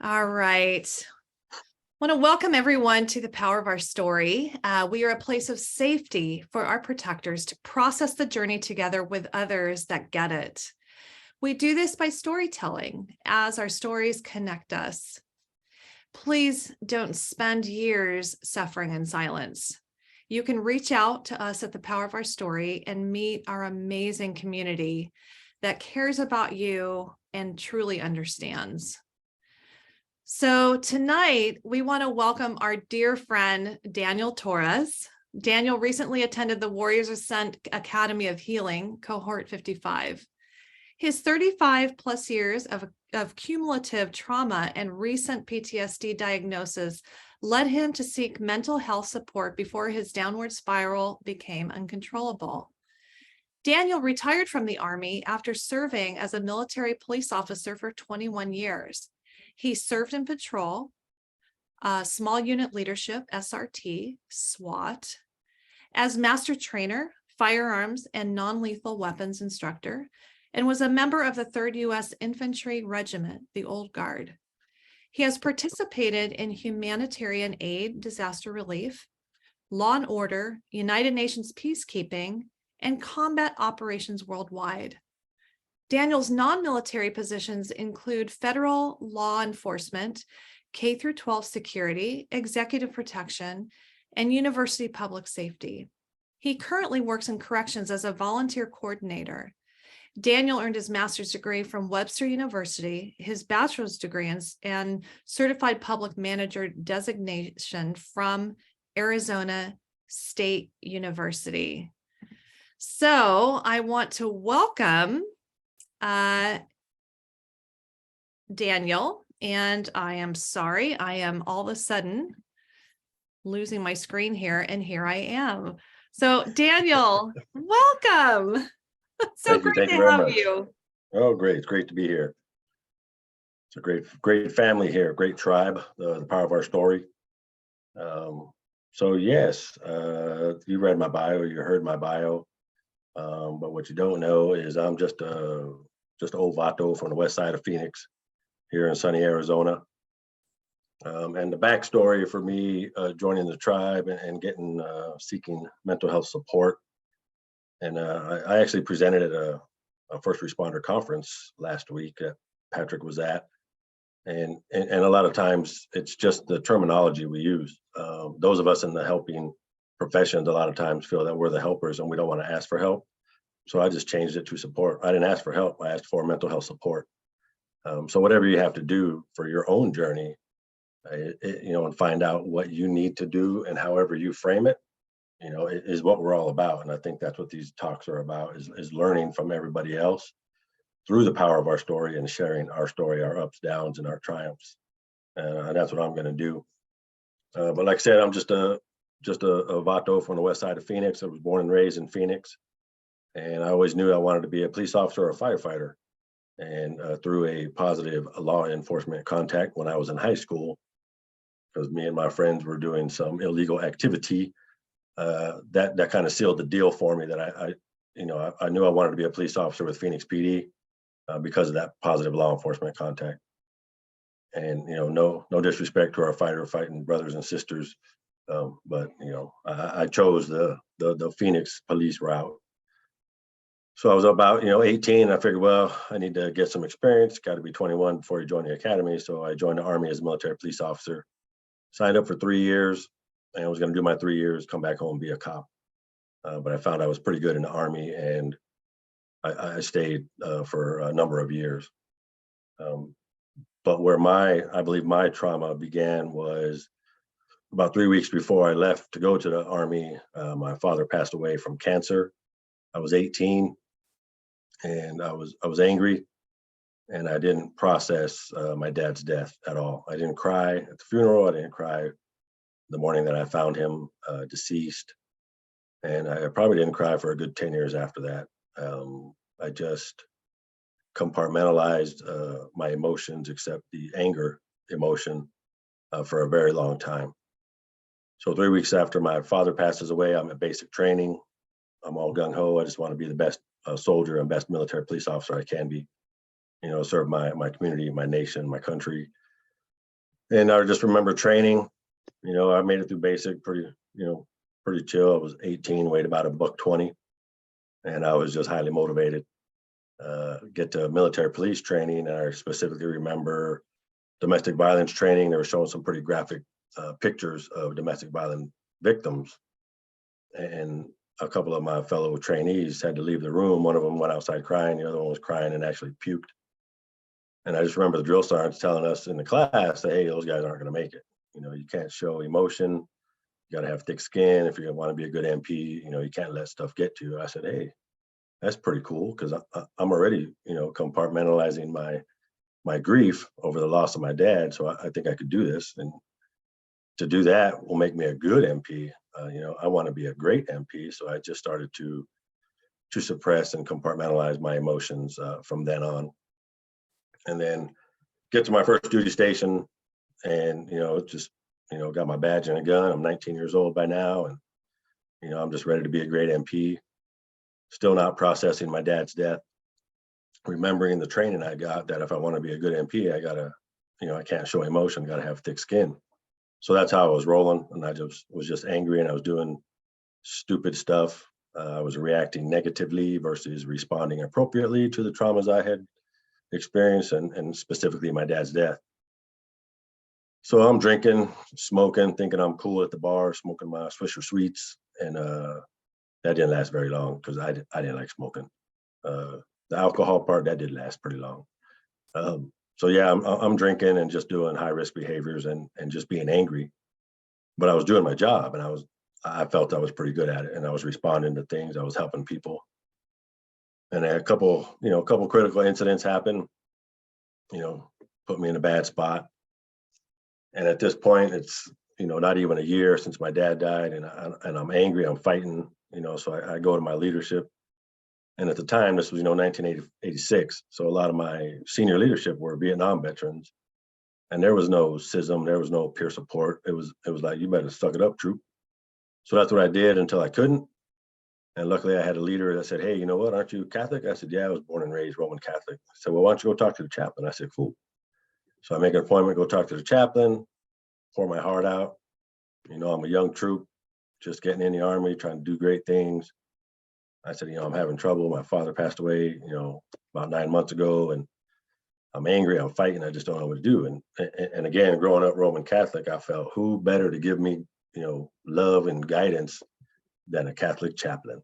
All right. I want to welcome everyone to the Power of Our Story. We are a place of safety for our protectors to process the journey together with others that get it. We do this by storytelling as our stories connect us. Please don't spend years suffering in silence. You can reach out to us at the Power of Our Story and meet our amazing community that cares about you and truly understands. So tonight, we want to welcome our dear friend, Daniel Torrez. Daniel recently attended the Warriors Ascent Academy of Healing, Cohort 55. His 35 plus years of cumulative trauma and recent PTSD diagnosis led him to seek mental health support before his downward spiral became uncontrollable. Daniel retired from the Army after serving as a military police officer for 21 years. He served in patrol, small unit leadership, SRT, SWAT, as master trainer, firearms and non-lethal weapons instructor, and was a member of the 3rd U.S. Infantry Regiment, the Old Guard. He has participated in humanitarian aid, disaster relief, law and order, United Nations peacekeeping, and combat operations worldwide. Daniel's non-military positions include federal law enforcement, K through 12 security, executive protection, and university public safety. He currently works in corrections as a volunteer coordinator. Daniel earned his master's degree from Webster University, his bachelor's degree and certified public manager designation from Arizona State University. So I want to welcome Daniel, and I am sorry, I am all of a sudden losing my screen here, and here I am. So Daniel, welcome. So great to have you. Oh, great. It's great to be here. It's a great family here, great tribe, the Power of Our Story. So yes, you read my bio, you heard my bio. But what you don't know is I'm just old Vato from the west side of Phoenix here in sunny Arizona. And the backstory for me joining the tribe and getting seeking mental health support. And I actually presented at a first responder conference last week that Patrick was at. And a lot of times it's just the terminology we use. Those of us in the helping professions a lot of times feel that we're the helpers and we don't want to ask for help. So I just changed it to support. I didn't ask for help. I asked for mental health support. So whatever you have to do for your own journey, and find out what you need to do and however you frame it, is what we're all about. And I think that's what these talks are about, is learning from everybody else through the power of our story and sharing our story, our ups, downs, and our triumphs. And that's what I'm going to do. But like I said, I'm just a Vato from the west side of Phoenix. I was born and raised in Phoenix. And I always knew I wanted to be a police officer or a firefighter. And through a positive law enforcement contact when I was in high school, because me and my friends were doing some illegal activity, that kind of sealed the deal for me that I knew I wanted to be a police officer with Phoenix PD because of that positive law enforcement contact. And no disrespect to our fighting brothers and sisters, but I chose the Phoenix police route. So I was about 18. And I figured, well, I need to get some experience. Got to be 21 before you join the academy. So I joined the Army as a military police officer. Signed up for 3 years, and I was going to do my 3 years, come back home and be a cop. But I found I was pretty good in the Army, and I stayed for a number of years. But where I believe my trauma began was about 3 weeks before I left to go to the Army. My father passed away from cancer. I was 18, and I was angry, and I didn't process my dad's death at all. I didn't cry at the funeral. I didn't cry the morning that I found him deceased, and I probably didn't cry for a good 10 years after that. I just compartmentalized my emotions, except the anger emotion, for a very long time. So 3 weeks after my father passes away, I'm at basic training. I'm all gung-ho. I just want to be the best soldier and best military police officer I can be, serve my community, my nation, my country. And I just remember training, I made it through basic pretty chill. I was 18, weighed about $120, and I was just highly motivated. Get to military police training, and I specifically remember domestic violence training. They were showing some pretty graphic pictures of domestic violence victims, and a couple of my fellow trainees had to leave the room. One of them went outside crying, the other one was crying and actually puked. And I just remember the drill sergeants telling us in the class that, hey, those guys aren't going to make it. You can't show emotion. You got to have thick skin if you want to be a good MP. You can't let stuff get to you. I said, hey, that's pretty cool, because I'm already, compartmentalizing my grief over the loss of my dad. So I think I could do this, and to do that will make me a good MP. I want to be a great MP. So I just started to suppress and compartmentalize my emotions from then on, and then get to my first duty station, and just got my badge and a gun. I'm 19 years old by now, and I'm just ready to be a great MP. Still not processing my dad's death, remembering the training I got that if I want to be a good MP, I gotta, I can't show emotion, gotta have thick skin. So that's how I was rolling, and I was just angry, and I was doing stupid stuff. I was reacting negatively versus responding appropriately to the traumas I had experienced, and specifically my dad's death. So I'm drinking, smoking, thinking I'm cool at the bar, smoking my Swisher Sweets, and that didn't last very long, because I didn't like smoking. The alcohol part, that did last pretty long. So yeah, I'm drinking and just doing high risk behaviors and just being angry, but I was doing my job, and I felt I was pretty good at it, and I was responding to things. I was helping people, and a couple critical incidents happened, put me in a bad spot. And at this point, it's not even a year since my dad died, and I'm angry. I'm fighting, so I go to my leadership. And at the time, this was 1986, so a lot of my senior leadership were Vietnam veterans, and there was no CISM, there was no peer support. It was like, you better suck it up, troop. So that's what I did until I couldn't. And luckily, I had a leader that said, hey, you know what? Aren't you Catholic? I said, yeah, I was born and raised Roman Catholic. I said, well, why don't you go talk to the chaplain? I said, cool. So I make an appointment, go talk to the chaplain, pour my heart out. I'm a young troop, just getting in the Army, trying to do great things. I said, I'm having trouble. My father passed away, about 9 months ago, and I'm angry. I'm fighting. I just don't know what to do. And again, growing up Roman Catholic, I felt, who better to give me, love and guidance than a Catholic chaplain.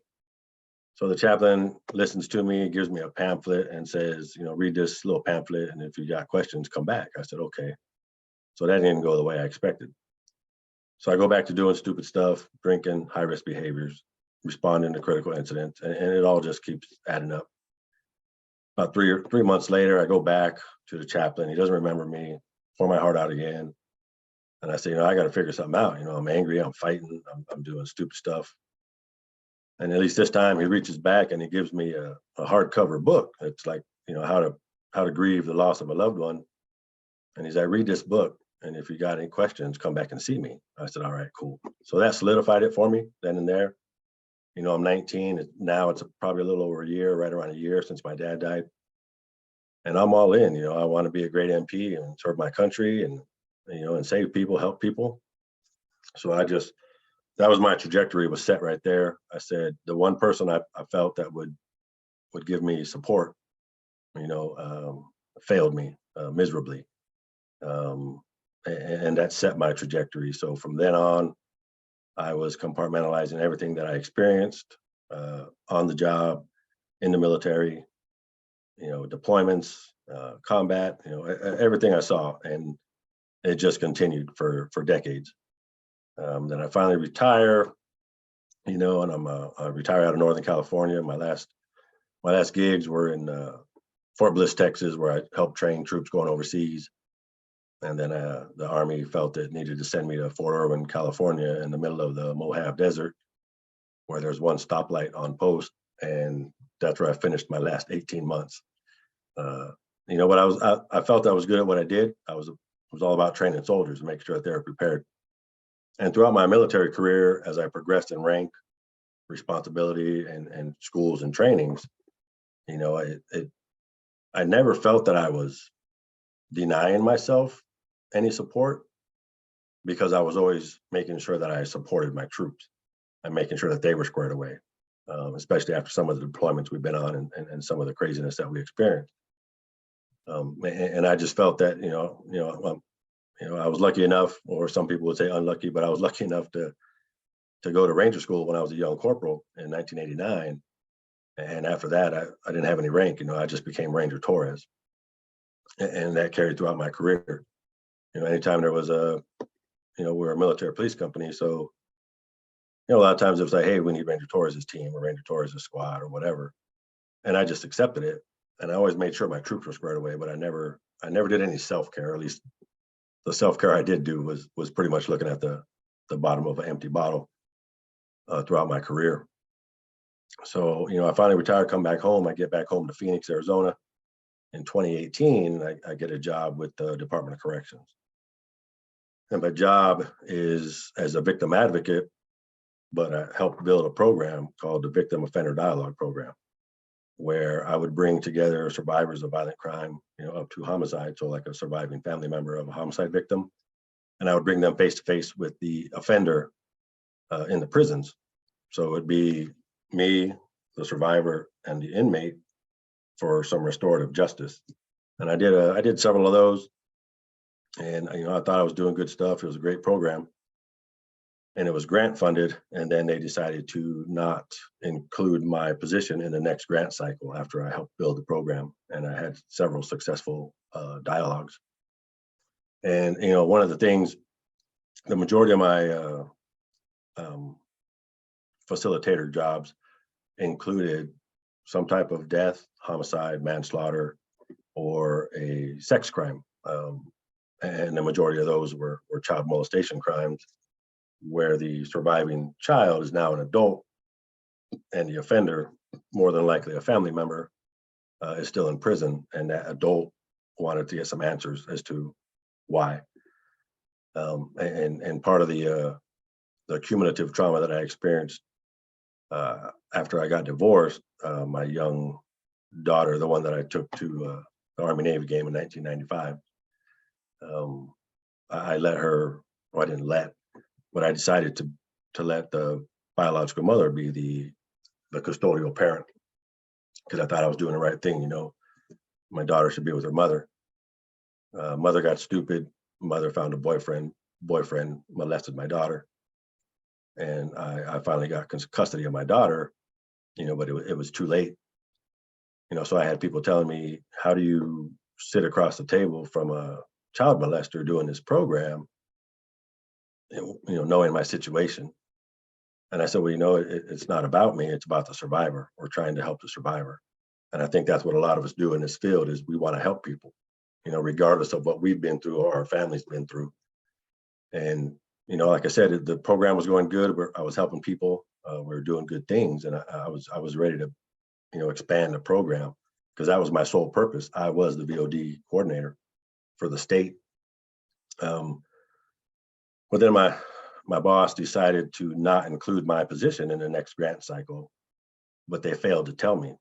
So the chaplain listens to me, gives me a pamphlet, and says, read this little pamphlet, and if you got questions, come back. I said, okay. So that didn't go the way I expected. So I go back to doing stupid stuff, drinking, high risk behaviors, responding to critical incidents, and it all just keeps adding up. About 3 months later, I go back to the chaplain. He doesn't remember me, pour my heart out again. And I say, I got to figure something out. I'm angry, I'm fighting, I'm doing stupid stuff. And at least this time he reaches back and he gives me a hardcover book. It's like, how to grieve the loss of a loved one. And he's like, read this book, and if you got any questions, come back and see me. I said, all right, cool. So that solidified it for me then and there. I'm 19. Now it's probably a little over a year, right around a year since my dad died. And I'm all in. I want to be a great MP and serve my country and, and save people, help people. So that was my trajectory, was set right there. I said, the one person I felt that would give me support, failed me miserably. And that set my trajectory. So from then on, I was compartmentalizing everything that I experienced on the job, in the military, deployments, combat, everything I saw. And it just continued for decades. Then I finally retire, and I retire out of Northern California. My last gigs were in Fort Bliss, Texas, where I helped train troops going overseas. And then the Army felt it needed to send me to Fort Irwin, California, in the middle of the Mojave Desert, where there's one stoplight on post. And that's where I finished my last 18 months. But I felt I was good at what I did. It was all about training soldiers and making sure that they were prepared. And throughout my military career, as I progressed in rank, responsibility, and schools and trainings, I never felt that I was denying myself any support because I was always making sure that I supported my troops and making sure that they were squared away, especially after some of the deployments we've been on and some of the craziness that we experienced. And I just felt that, I was lucky enough, or some people would say unlucky, but I was lucky enough to go to Ranger School when I was a young corporal in 1989. And after that, I didn't have any rank. I just became Ranger Torrez, and that carried throughout my career. Anytime there was we're a military police company, so a lot of times it was like, hey, we need Ranger Torres's team or Ranger Torres's squad or whatever, and I just accepted it. And I always made sure my troops were squared away, but I never did any self-care. At least the self-care I did do was pretty much looking at the bottom of an empty bottle throughout my career. So, I finally retired, come back home. I get back home to Phoenix, Arizona. In 2018, I get a job with the Department of Corrections. And my job is as a victim advocate, but I helped build a program called the Victim Offender Dialogue Program, where I would bring together survivors of violent crime, up to homicide, so like a surviving family member of a homicide victim, and I would bring them face to face with the offender in the prisons. So it would be me, the survivor, and the inmate for some restorative justice. And I did several of those, and I thought I was doing good stuff. It was a great program, and it was grant funded. And then they decided to not include my position in the next grant cycle after I helped build the program. And I had several successful dialogues. And one of the things, the majority of my facilitator jobs included some type of death, homicide, manslaughter, or a sex crime. And the majority of those were child molestation crimes, where the surviving child is now an adult and the offender, more than likely a family member, is still in prison, and that adult wanted to get some answers as to why. And part of the cumulative trauma that I experienced after I got divorced, my young daughter, the one that I took to the Army Navy game in 1995, I let her, or I didn't let, but I decided to let the biological mother be the custodial parent, because I thought I was doing the right thing. My daughter should be with her mother. Mother got stupid. Mother found a boyfriend. Boyfriend molested my daughter, and I finally got custody of my daughter. But it was too late. So I had people telling me, how do you sit across the table from a child molester doing this program, knowing my situation? And I said, well, it's not about me, it's about the survivor. We're trying to help the survivor. And I think that's what a lot of us do in this field, is we want to help people, regardless of what we've been through or our family's been through. And, like I said, the program was going good. I was helping people. We were doing good things. And I was ready to, expand the program, because that was my sole purpose. I was the VOD coordinator for the state. But then my boss decided to not include my position in the next grant cycle, but they failed to tell me.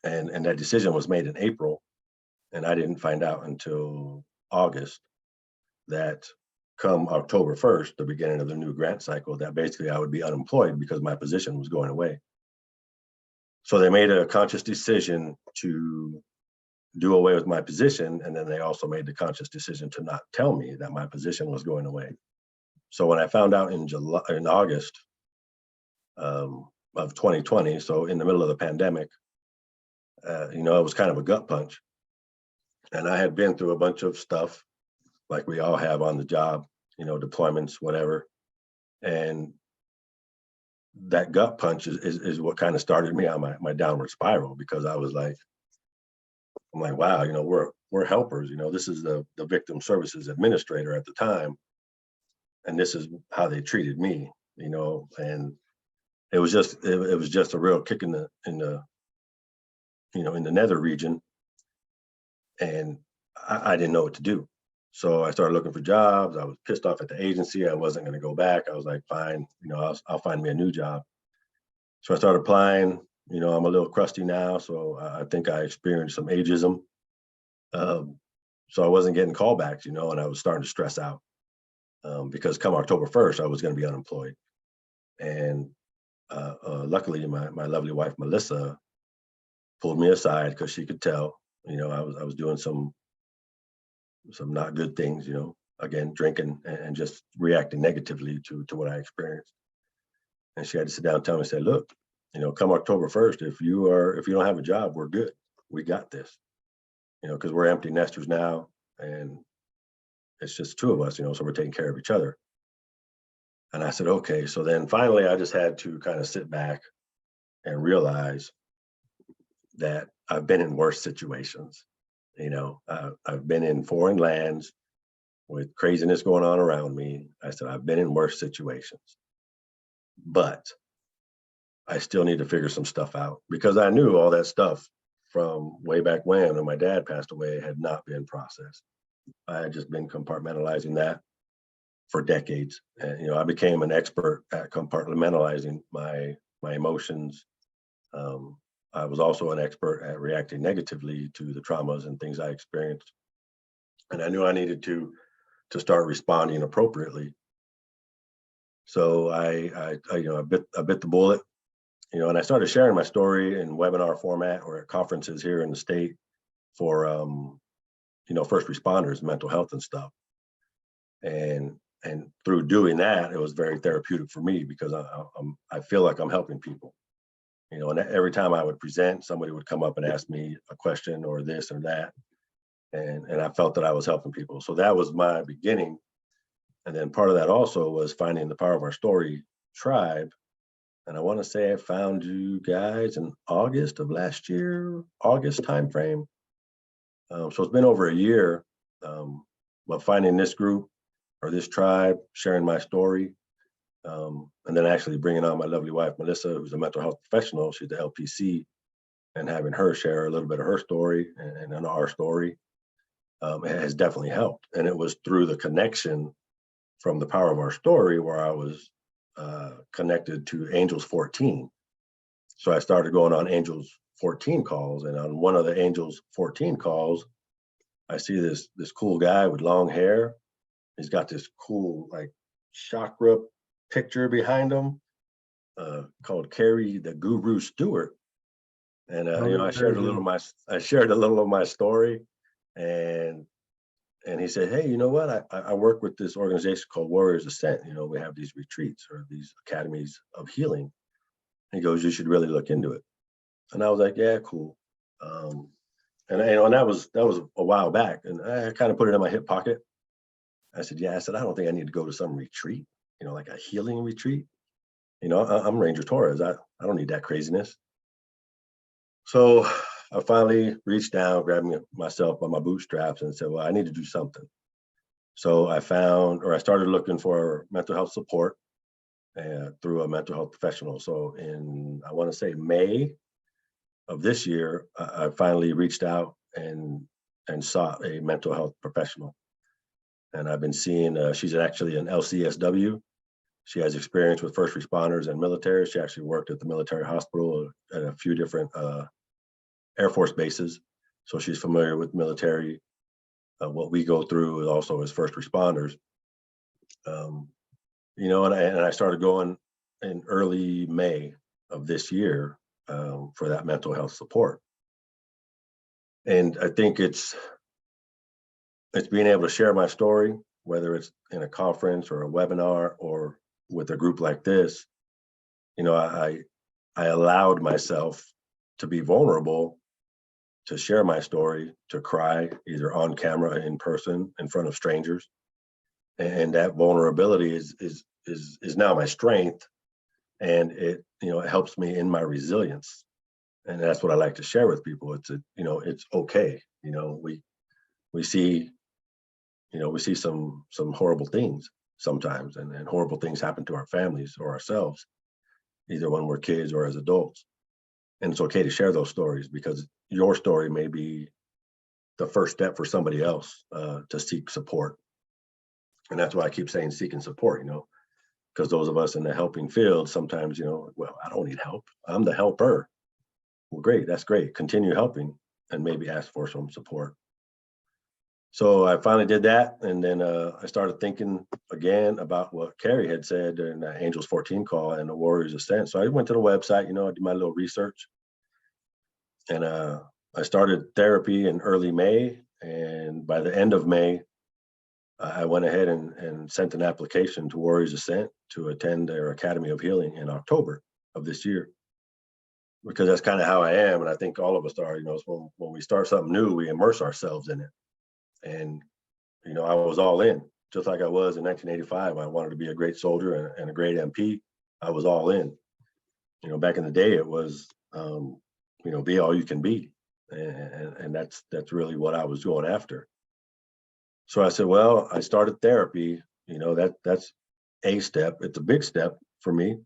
And that decision was made in April, and I didn't find out until August that come October 1st, the beginning of the new grant cycle, that basically I would be unemployed because my position was going away. So they made a conscious decision to do away with my position, and then they also made the conscious decision to not tell me that my position was going away. So when I found out in August of 2020, so in the middle of the pandemic, it was kind of a gut punch. And I had been through a bunch of stuff, like we all have on the job, deployments, whatever. And that gut punch is what kind of started me on my downward spiral, because I'm like, wow, we're helpers. This is the victim services administrator at the time, and this is how they treated me. And it was just a real kick in the nether region, and I didn't know what to do. So I started looking for jobs. I was pissed off at the agency. I wasn't going to go back. I was like, fine, I'll find me a new job. So I started applying. I'm a little crusty now, so I think I experienced some ageism. So I wasn't getting callbacks, and I was starting to stress out because come October 1st, I was going to be unemployed. And luckily, my lovely wife, Melissa, pulled me aside because she could tell, I was doing some not good things, again, drinking and just reacting negatively to what I experienced. And she had to sit down and tell me, say, look, come October 1st, if you don't have a job, we're good. We got this, because we're empty nesters now, and it's just two of us, so we're taking care of each other. And I said, okay. So then finally, I just had to kind of sit back and realize that I've been in worse situations. I've been in foreign lands with craziness going on around me. I said, I've been in worse situations, but I still need to figure some stuff out, because I knew all that stuff from way back when my dad passed away had not been processed. I had just been compartmentalizing that for decades. And, I became an expert at compartmentalizing my emotions. I was also an expert at reacting negatively to the traumas and things I experienced. And I knew I needed to start responding appropriately. So I bit the bullet, and I started sharing my story in webinar format or at conferences here in the state for, first responders, mental health and stuff. And through doing that, it was very therapeutic for me, because I feel like I'm helping people. And every time I would present, somebody would come up and ask me a question or this or that. And I felt that I was helping people. So that was my beginning. And then part of that also was finding the Power of Our Story tribe. And I want to say I found you guys in August of last year, August timeframe. So it's been over a year. But finding this group or this tribe, sharing my story, and then actually bringing on my lovely wife, Melissa, who's a mental health professional. She's the LPC, and having her share a little bit of her story and our story has definitely helped. And it was through the connection from the Power of Our Story where I was connected to Angels 14. So I started going on Angels 14 calls, and on one of the Angels 14 calls, I see this cool guy with long hair. He's got this cool like chakra picture behind him called Carrie the Guru Stewart. And I shared a little of my story, and he said, hey, you know what? I work with this organization called Warriors Ascent. We have these retreats or these academies of healing. He goes, you should really look into it. And I was like, yeah, cool. And that was a while back, and I kind of put it in my hip pocket. I said, I don't think I need to go to some retreat, like a healing retreat. I'm Ranger Torrez. I don't need that craziness. So I finally reached down, grabbed myself by my bootstraps and said, well, I need to do something. So I started looking for mental health support through a mental health professional. So in, I want to say May of this year, I finally reached out and sought a mental health professional. And I've been seeing, she's actually an LCSW. She has experience with first responders and military. She actually worked at the military hospital at a few different Air Force bases. So she's familiar with military. What we go through is also as first responders. And I started going in early May of this year for that mental health support. And I think it's being able to share my story, whether it's in a conference or a webinar or with a group like this. I allowed myself to be vulnerable, to share my story, to cry either on camera, in person, in front of strangers. And that vulnerability is now my strength, and it helps me in my resilience. And that's what I like to share with people. It's okay. We see some horrible things sometimes, and horrible things happen to our families or ourselves, either when we're kids or as adults. And it's okay to share those stories, because your story may be the first step for somebody else to seek support. And that's why I keep saying seeking support, because those of us in the helping field sometimes, well, I don't need help. I'm the helper. Well, great. That's great. Continue helping and maybe ask for some support. So I finally did that. And then I started thinking again about what Carrie had said during the Angels 14 call and the Warriors Ascent. So I went to the website, I did my little research. And I started therapy in early May. And by the end of May, I went ahead and sent an application to Warriors Ascent to attend their Academy of Healing in October of this year. Because that's kind of how I am. And I think all of us are, when we start something new, we immerse ourselves in it. And, I was all in, just like I was in 1985. I wanted to be a great soldier and a great MP. I was all in. Back in the day, it was, be all you can be. And that's really what I was going after. So I said, well, I started therapy, that's a step. It's a big step for me.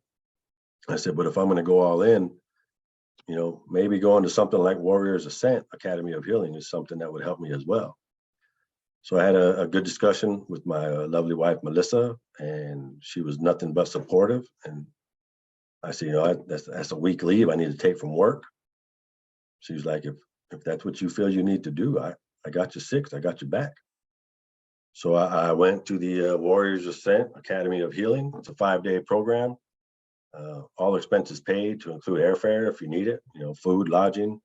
I said, but if I'm going to go all in, maybe going to something like Warriors Ascent Academy of Healing is something that would help me as well. So I had a good discussion with my lovely wife, Melissa, and she was nothing but supportive. And I said, that's a week leave I need to take from work. She was like, if that's what you feel you need to do, I got you 6, I got you back. So I went to the Warriors Ascent Academy of Healing. It's a 5-day program. All expenses paid to include airfare if you need it, food, lodging.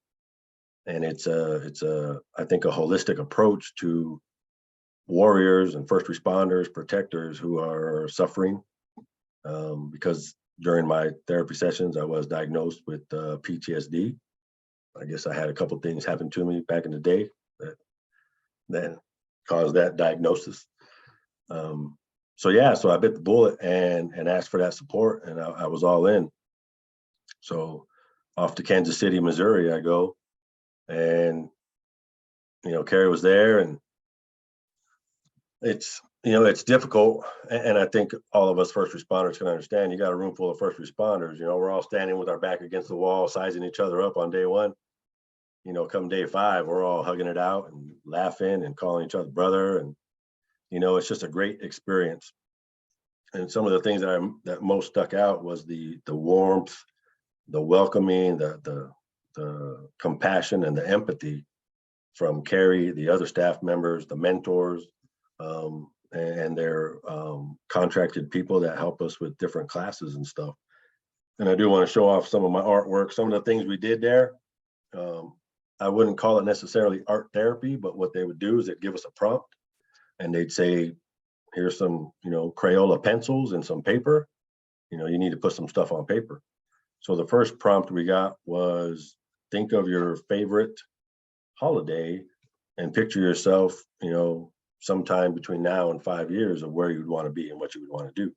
And it's I think a holistic approach to warriors and first responders, protectors who are suffering. Because during my therapy sessions, I was diagnosed with PTSD. I guess I had a couple things happen to me back in the day that caused that diagnosis. So I bit the bullet and asked for that support, and I was all in. So off to Kansas City, Missouri, I go, and Carrie was there, and it's difficult, and I think all of us first responders can understand. You got a room full of first responders. We're all standing with our back against the wall, sizing each other up on day 1. Come day 5, we're all hugging it out and laughing and calling each other brother, and it's just a great experience. And some of the things that most stuck out was the warmth, the welcoming, the compassion, and the empathy from Carrie, the other staff members, the mentors, and their contracted people that help us with different classes and stuff. And I do want to show off some of my artwork, some of the things we did there. I wouldn't call it necessarily art therapy, but what they would do is they'd give us a prompt, and they'd say, here's some, Crayola pencils and some paper. You need to put some stuff on paper. So the first prompt we got was, think of your favorite holiday and picture yourself, sometime between now and 5 years of where you'd want to be and what you would want to do.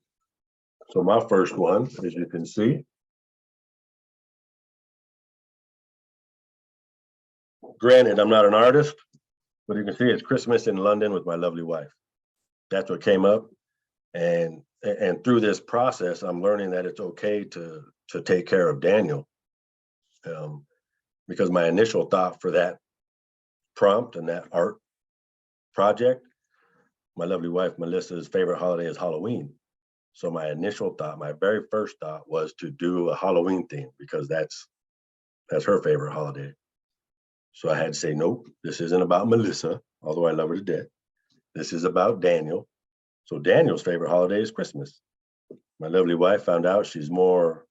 So my first one, as you can see, granted, I'm not an artist, but you can see it's Christmas in London with my lovely wife. That's what came up. And through this process, I'm learning that it's okay to take care of Daniel. Because my initial thought for that prompt and that art project, my lovely wife, Melissa's favorite holiday is Halloween. So my initial thought, my very first thought, was to do a Halloween theme because that's her favorite holiday. So I had to say, nope, this isn't about Melissa, although I love her to death. This is about Daniel. So Daniel's favorite holiday is Christmas. My lovely wife found out she's more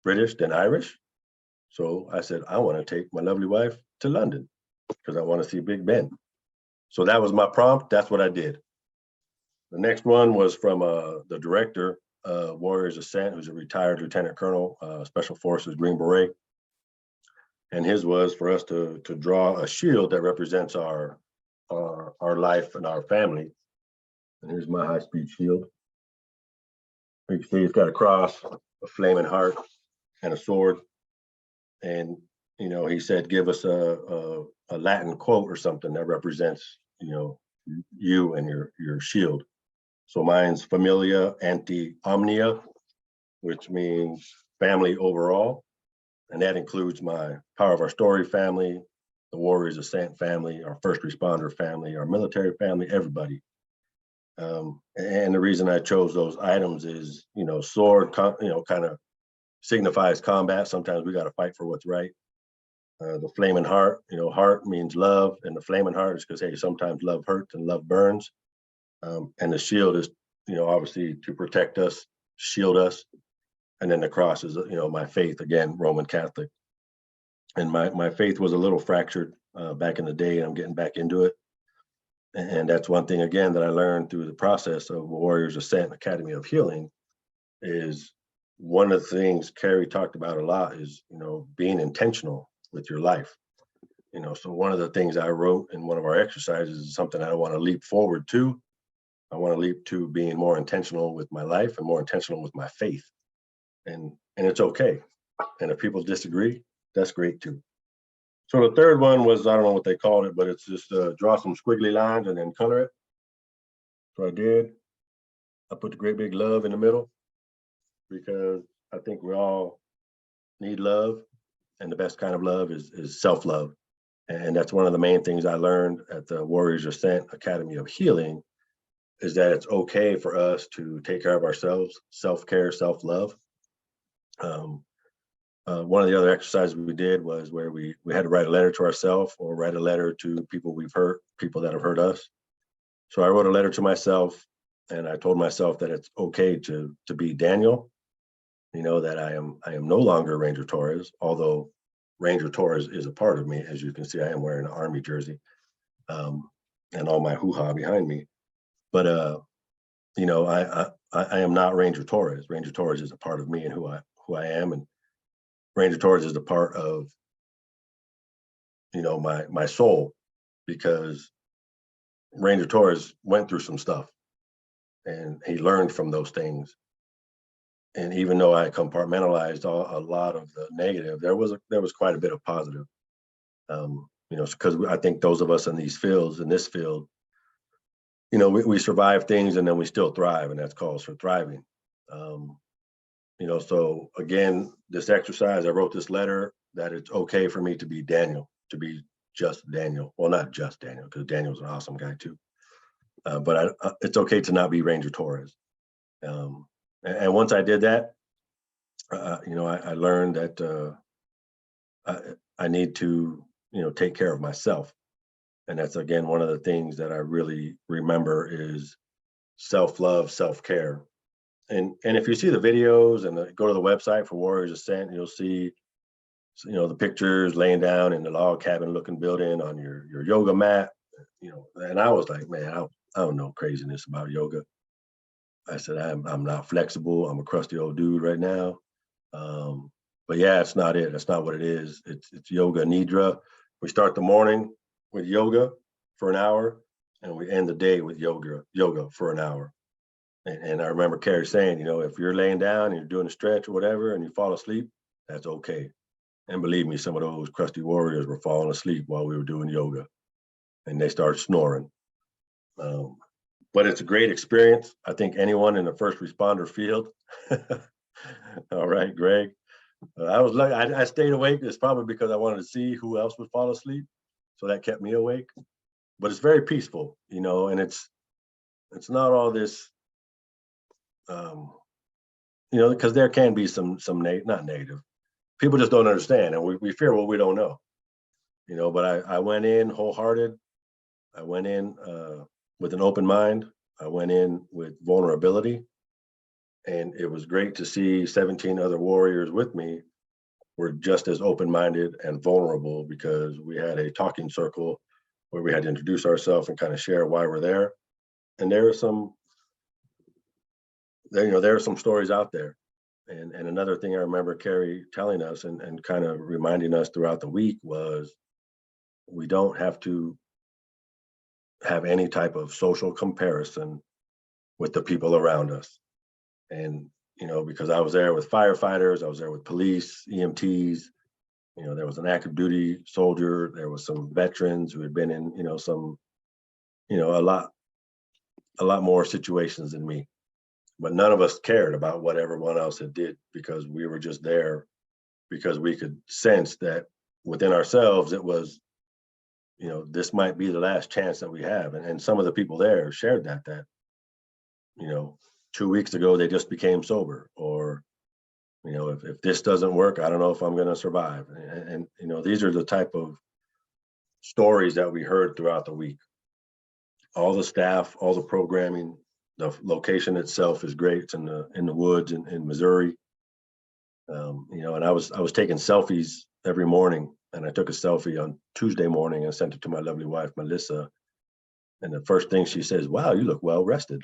British than Irish. So I said, I want to take my lovely wife to London because I want to see Big Ben. So that was my prompt. That's what I did. The next one was from the director, Warriors Ascent, who's a retired lieutenant colonel, Special Forces, Green Beret. And his was for us to draw a shield that represents our life and our family. And here's my high-speed shield. You can see it's got a cross, a flaming heart, and a sword. And he said, give us a Latin quote or something that represents you and your shield. So mine's Familia Ante Omnia, which means family overall. And that includes my Power of Our Story family, the Warriors Ascent family, our first responder family, our military family, everybody. And the reason I chose those items is, sword, kind of signifies combat. Sometimes we got to fight for what's right. The flaming heart, heart means love, and the flaming heart is because, hey, sometimes love hurts and love burns. And the shield is, obviously to protect us, shield us. And then the cross is, my faith, again, Roman Catholic. And my faith was a little fractured back in the day, and I'm getting back into it. And that's one thing, again, that I learned through the process of Warriors Ascent Academy of Healing is one of the things Carrie talked about a lot is, being intentional with your life. So one of the things I wrote in one of our exercises is something I want to leap forward to. I want to leap to being more intentional with my life and more intentional with my faith. And it's okay. And if people disagree, that's great too. So the third one was, I don't know what they called it, but it's just draw some squiggly lines and then color it. So I did. I put the great big love in the middle because I think we all need love. And the best kind of love is self-love. And that's one of the main things I learned at the Warriors Ascent Academy of Healing is that it's okay for us to take care of ourselves, self-care, self-love. One of the other exercises we did was where we had to write a letter to ourselves or write a letter to people we've hurt, people that have hurt us. So I wrote a letter to myself, and I told myself that it's okay to be Daniel, that I am no longer Ranger Torrez, although Ranger Torrez is a part of me. As you can see, I am wearing an Army jersey and all my hoo-ha behind me. But, I am not Ranger Torrez. Ranger Torrez is a part of me and who I am. And Ranger Torrez is a part of, my soul, because Ranger Torrez went through some stuff and he learned from those things. And even though I compartmentalized a lot of the negative, there was quite a bit of positive. Because I think those of us in this field, we survive things and then we still thrive, and that's calls for thriving. So again, this exercise, I wrote this letter that it's okay for me to be Daniel, to be just Daniel. Well, not just Daniel, because Daniel's an awesome guy too. But it's okay to not be Ranger Torrez. And once I did that, I learned that I need to, take care of myself. And that's, again, one of the things that I really remember is self-love, self-care. And if you see the videos and go to the website for Warriors Ascent, you'll see, the pictures laying down in the log cabin looking building on your yoga mat, and I was like, man, I don't know craziness about yoga. I said, I'm not flexible. I'm a crusty old dude right now. But yeah, it's not it. That's not what it is. It's yoga nidra. We start the morning with yoga for an hour, and we end the day with yoga for an hour. And I remember Carrie saying, if you're laying down and you're doing a stretch or whatever and you fall asleep, that's okay. And believe me, some of those crusty warriors were falling asleep while we were doing yoga, and they started snoring. But it's a great experience. I think anyone in the first responder field. All right, Greg. I was lucky. I stayed awake. It's probably because I wanted to see who else would fall asleep, so that kept me awake. But it's very peaceful, and it's not all this, because there can be some not negative. People just don't understand, and we fear what we don't know, But I went in wholehearted. I went in with an open mind. I went in with vulnerability. And it was great to see 17 other warriors with me were just as open-minded and vulnerable, because we had a talking circle where we had to introduce ourselves and kind of share why we're there. And there are some stories out there. And another thing I remember Carrie telling us and kind of reminding us throughout the week was we don't have to have any type of social comparison with the people around us. And, because I was there with firefighters, I was there with police, EMTs, there was an active duty soldier, there was some veterans who had been in, a lot more situations than me. But none of us cared about what everyone else had did, because we were just there because we could sense that within ourselves, it was, this might be the last chance that we have. And some of the people there shared that 2 weeks ago, they just became sober, or, if this doesn't work, I don't know if I'm going to survive. And these are the type of stories that we heard throughout the week. All the staff, all the programming, the location itself is great. It's in the woods in Missouri. And I was taking selfies every morning, and I took a selfie on Tuesday morning and sent it to my lovely wife, Melissa. And the first thing she says, "Wow, you look well rested."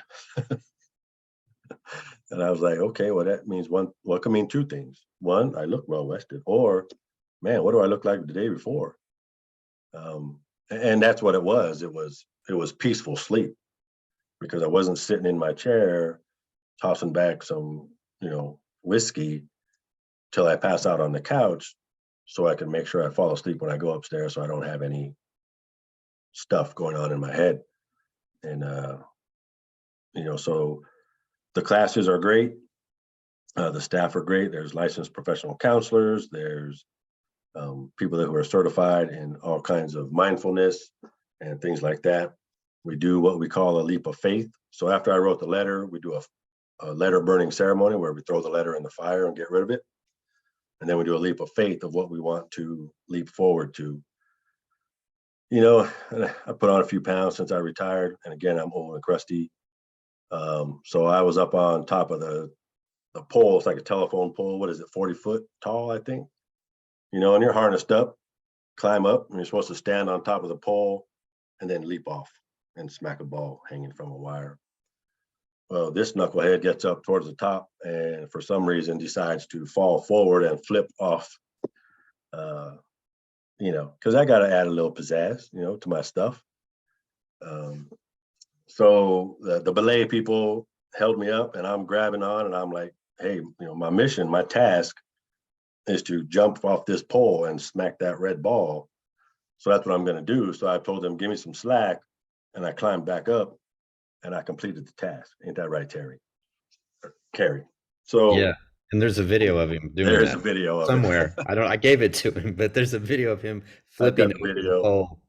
And I was like, okay, well, that means what can mean two things. One, I look well rested, or man, what do I look like the day before? And that's what it was. It was peaceful sleep, because I wasn't sitting in my chair tossing back some, whiskey till I pass out on the couch, so I can make sure I fall asleep when I go upstairs, so I don't have any stuff going on in my head. And so the classes are great. The staff are great. There's licensed professional counselors. There's people who are certified in all kinds of mindfulness and things like that. We do what we call a leap of faith. So after I wrote the letter, we do a letter burning ceremony where we throw the letter in the fire and get rid of it. And then we do a leap of faith of what we want to leap forward to. I put on a few pounds since I retired. And again, I'm old and crusty. So I was up on top of the pole. It's like a telephone pole. What is it, 40 foot tall, I think? And you're harnessed up, climb up, and you're supposed to stand on top of the pole and then leap off and smack a ball hanging from a wire. Well, this knucklehead gets up towards the top and for some reason decides to fall forward and flip off, because I got to add a little pizzazz, to my stuff. So the belay people held me up, and I'm grabbing on, and I'm like, hey, my mission, my task is to jump off this pole and smack that red ball. So that's what I'm going to do. So I told them, give me some slack, and I climbed back up, and I completed the task. Ain't that right, Carrie? So Yeah, and there's a video of him doing there's that a video of somewhere. it. I gave it to him, but there's a video of him I've flipping got the over the video. pole.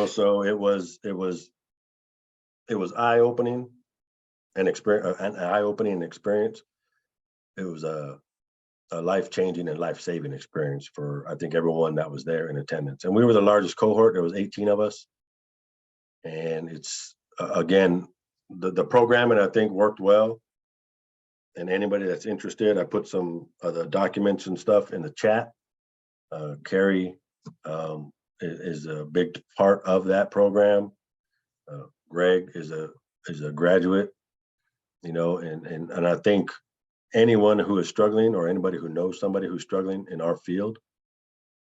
So it was eye-opening an eye-opening experience. It was a life-changing and life-saving experience for, I think, everyone that was there in attendance. And we were the largest cohort. There was 18 of us. And it's, again, the programming, I think, worked well. And anybody that's interested, I put some of the documents and stuff in the chat. Carrie is a big part of that program. Greg is a graduate, and I think anyone who is struggling, or anybody who knows somebody who's struggling in our field,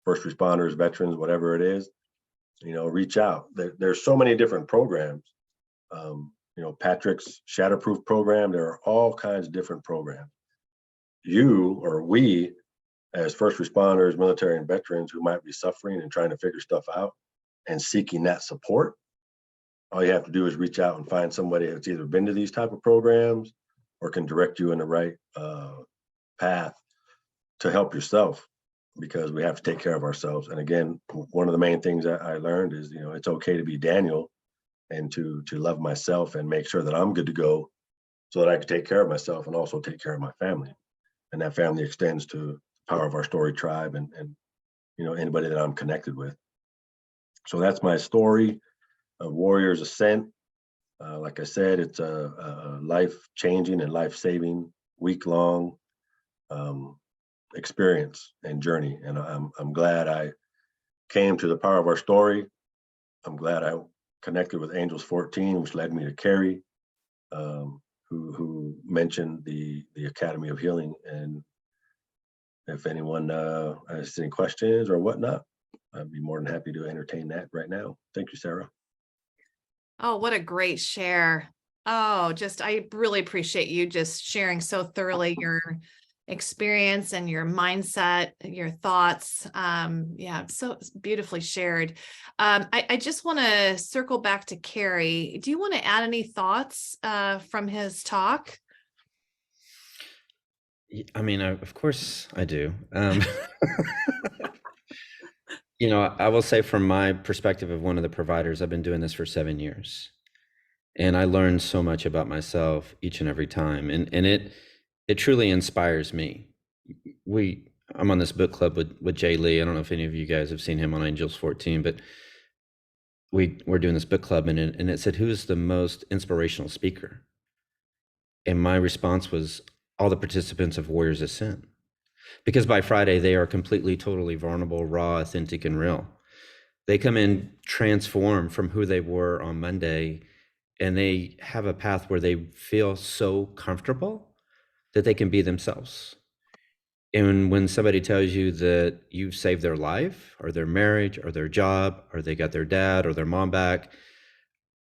first responders, veterans, whatever it is, reach out. There's so many different programs. Patrick's Shatterproof program, there are all kinds of different programs. You or we, as first responders, military, and veterans who might be suffering and trying to figure stuff out and seeking that support, all you have to do is reach out and find somebody that's either been to these type of programs or can direct you in the right path to help yourself, because we have to take care of ourselves. And again, one of the main things that I learned is, it's okay to be Daniel and to love myself and make sure that I'm good to go so that I can take care of myself and also take care of my family. And that family extends to the Power of Our Story tribe and anybody that I'm connected with. So that's my story of Warriors Ascent. Like I said, it's a life-changing and life-saving week-long experience and journey. And I'm glad I came to the Power of Our Story. I'm glad I connected with Angels 14, which led me to Carrie, who mentioned the Academy of Healing. And if anyone has any questions or whatnot, I'd be more than happy to entertain that right now. Thank you, Sarah. Oh, what a great share. Oh, I really appreciate you just sharing so thoroughly your experience and your mindset, your thoughts. Yeah, so beautifully shared. I just want to circle back to Carrie. Do you want to add any thoughts from his talk? Of course I do. I will say from my perspective of one of the providers, I've been doing this for 7 years, and I learned so much about myself each and every time. And it truly inspires me. I'm on this book club with Jay Lee. I don't know if any of you guys have seen him on Angels 14, but we're doing this book club, and it said, who's the most inspirational speaker? And my response was all the participants of Warriors Ascent, because by Friday they are completely, totally vulnerable, raw, authentic, and real. They come in transformed from who they were on Monday, and they have a path where they feel so comfortable that they can be themselves. And when somebody tells you that you've saved their life or their marriage or their job, or they got their dad or their mom back,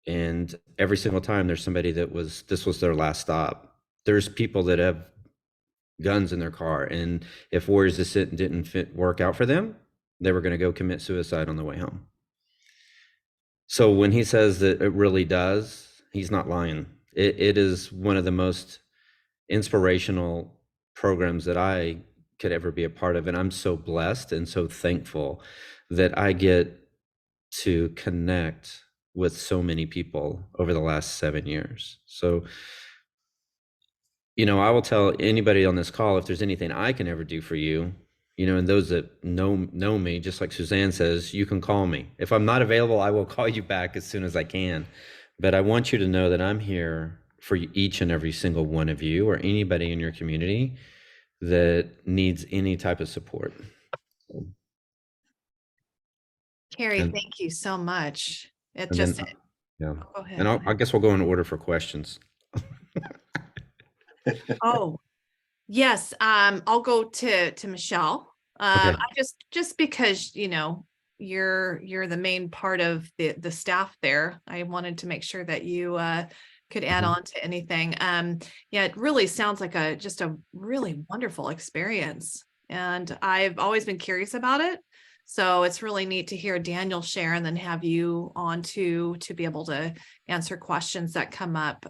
and every single time there's somebody this was their last stop. There's people that have guns in their car, and if Warriors Ascent didn't work out for them, they were going to go commit suicide on the way home. So when he says that it really does, he's not lying. It is one of the most inspirational programs that I could ever be a part of. And I'm so blessed and so thankful that I get to connect with so many people over the last 7 years. So, I will tell anybody on this call, if there's anything I can ever do for you, and those that know me, just like Suzanne says, you can call me. If I'm not available, I will call you back as soon as I can. But I want you to know that I'm here for each and every single one of you, or anybody in your community that needs any type of support. Carrie, And- thank you so much. It and just, then, yeah. go ahead. And I guess we'll go in order for questions. Oh, yes. I'll go to Michelle. Okay. I just because, you're the main part of the staff there. I wanted to make sure that you could add on to anything. Yeah, it really sounds like just a really wonderful experience. And I've always been curious about it. So it's really neat to hear Daniel share and then have you on to be able to answer questions that come up.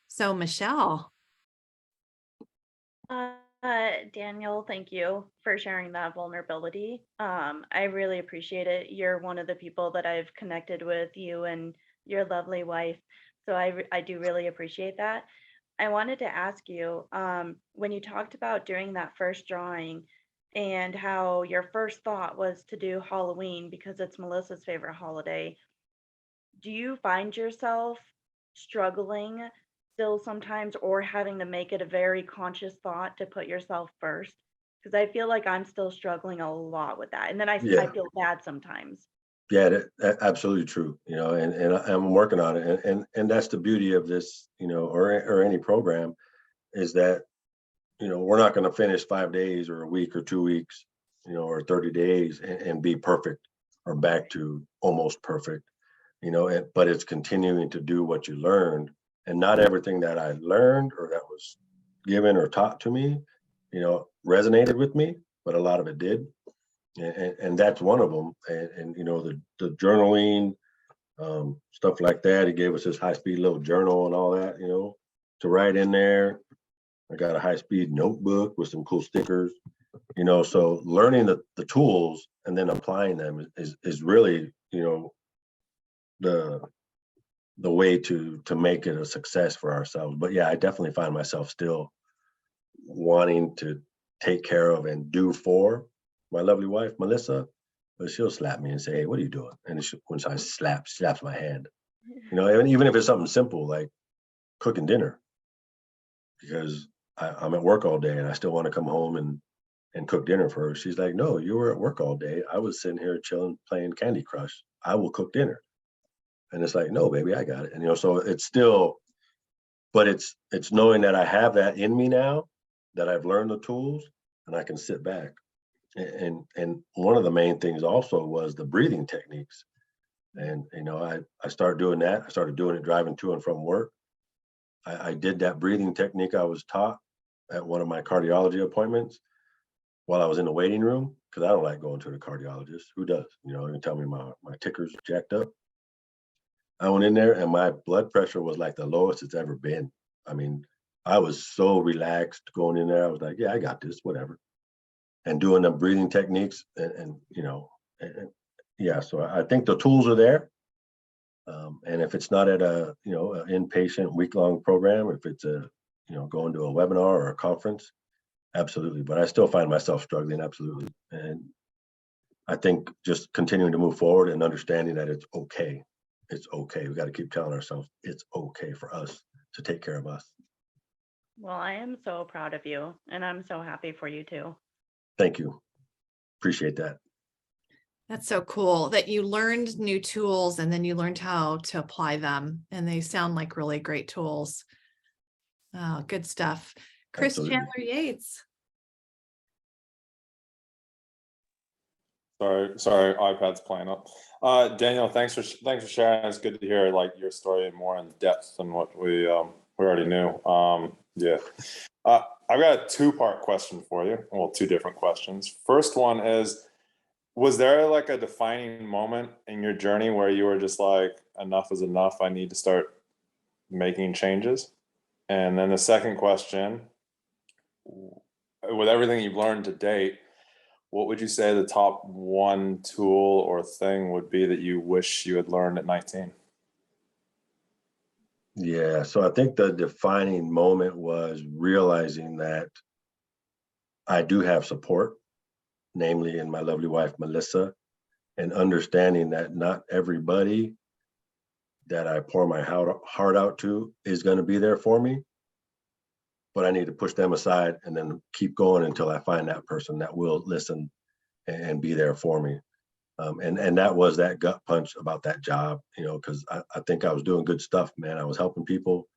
So Michelle. Daniel, thank you for sharing that vulnerability. I really appreciate it. You're one of the people that I've connected with, you and your lovely wife. So I do really appreciate that. I wanted to ask you, when you talked about doing that first drawing and how your first thought was to do Halloween because it's Melissa's favorite holiday, do you find yourself struggling still sometimes, or having to make it a very conscious thought to put yourself first? Because I feel like I'm still struggling a lot with that. And then I Yeah. feel bad sometimes. Yeah, that absolutely true. And I'm working on it, and that's the beauty of this, or any program, is that we're not going to finish 5 days or a week or 2 weeks, or 30 days and be perfect or back to almost perfect, but it's continuing to do what you learned. And not everything that I learned or that was given or taught to me, resonated with me, but a lot of it did. And that's one of them. And the journaling, stuff like that. He gave us this high-speed little journal and all that, to write in there. I got a high-speed notebook with some cool stickers, so learning the tools and then applying them is really, the way to make it a success for ourselves. But yeah, I definitely find myself still wanting to take care of and do for my lovely wife, Melissa, but she'll slap me and say, "Hey, what are you doing?" And when I slaps my hand, even if it's something simple like cooking dinner, because I'm at work all day and I still want to come home and cook dinner for her. She's like, "No, you were at work all day. I was sitting here chilling, playing Candy Crush. I will cook dinner." And it's like, "No, baby, I got it." And so it's still, but it's knowing that I have that in me now, that I've learned the tools and I can sit back. And one of the main things also was the breathing techniques. And I started doing that. I started doing it driving to and from work. I did that breathing technique I was taught at one of my cardiology appointments while I was in the waiting room, because I don't like going to the cardiologist. Who does? And tell me my ticker's jacked up. I went in there and my blood pressure was like the lowest it's ever been. I mean, I was so relaxed going in there. I was like, yeah, I got this, whatever. And doing the breathing techniques and yeah, so I think the tools are there. And if it's not at a, an inpatient week-long program, if it's a going to a webinar or a conference, absolutely. But I still find myself struggling, absolutely. And I think just continuing to move forward and understanding that it's okay. It's okay. We got to keep telling ourselves it's okay for us to take care of us. Well, I am so proud of you, and I'm so happy for you too. Thank you. Appreciate that. That's so cool that you learned new tools and then you learned how to apply them. And they sound like really great tools. Oh, good stuff. Chris Absolutely. Chandler Yates. Sorry, iPad's playing up. Daniel, thanks for sharing. It's good to hear like your story more in depth than what we already knew. Yeah. I've got a two-part question for you. Well, two different questions. First one is, was there like a defining moment in your journey where you were just like, enough is enough, I need to start making changes? And then the second question, with everything you've learned to date, what would you say the top one tool or thing would be that you wish you had learned at 19? Yeah, so I think the defining moment was realizing that I do have support, namely in my lovely wife, Melissa, and understanding that not everybody that I pour my heart out to is going to be there for me, but I need to push them aside and then keep going until I find that person that will listen and be there for me. And that was that gut punch about that job, because I think I was doing good stuff, man. I was helping people.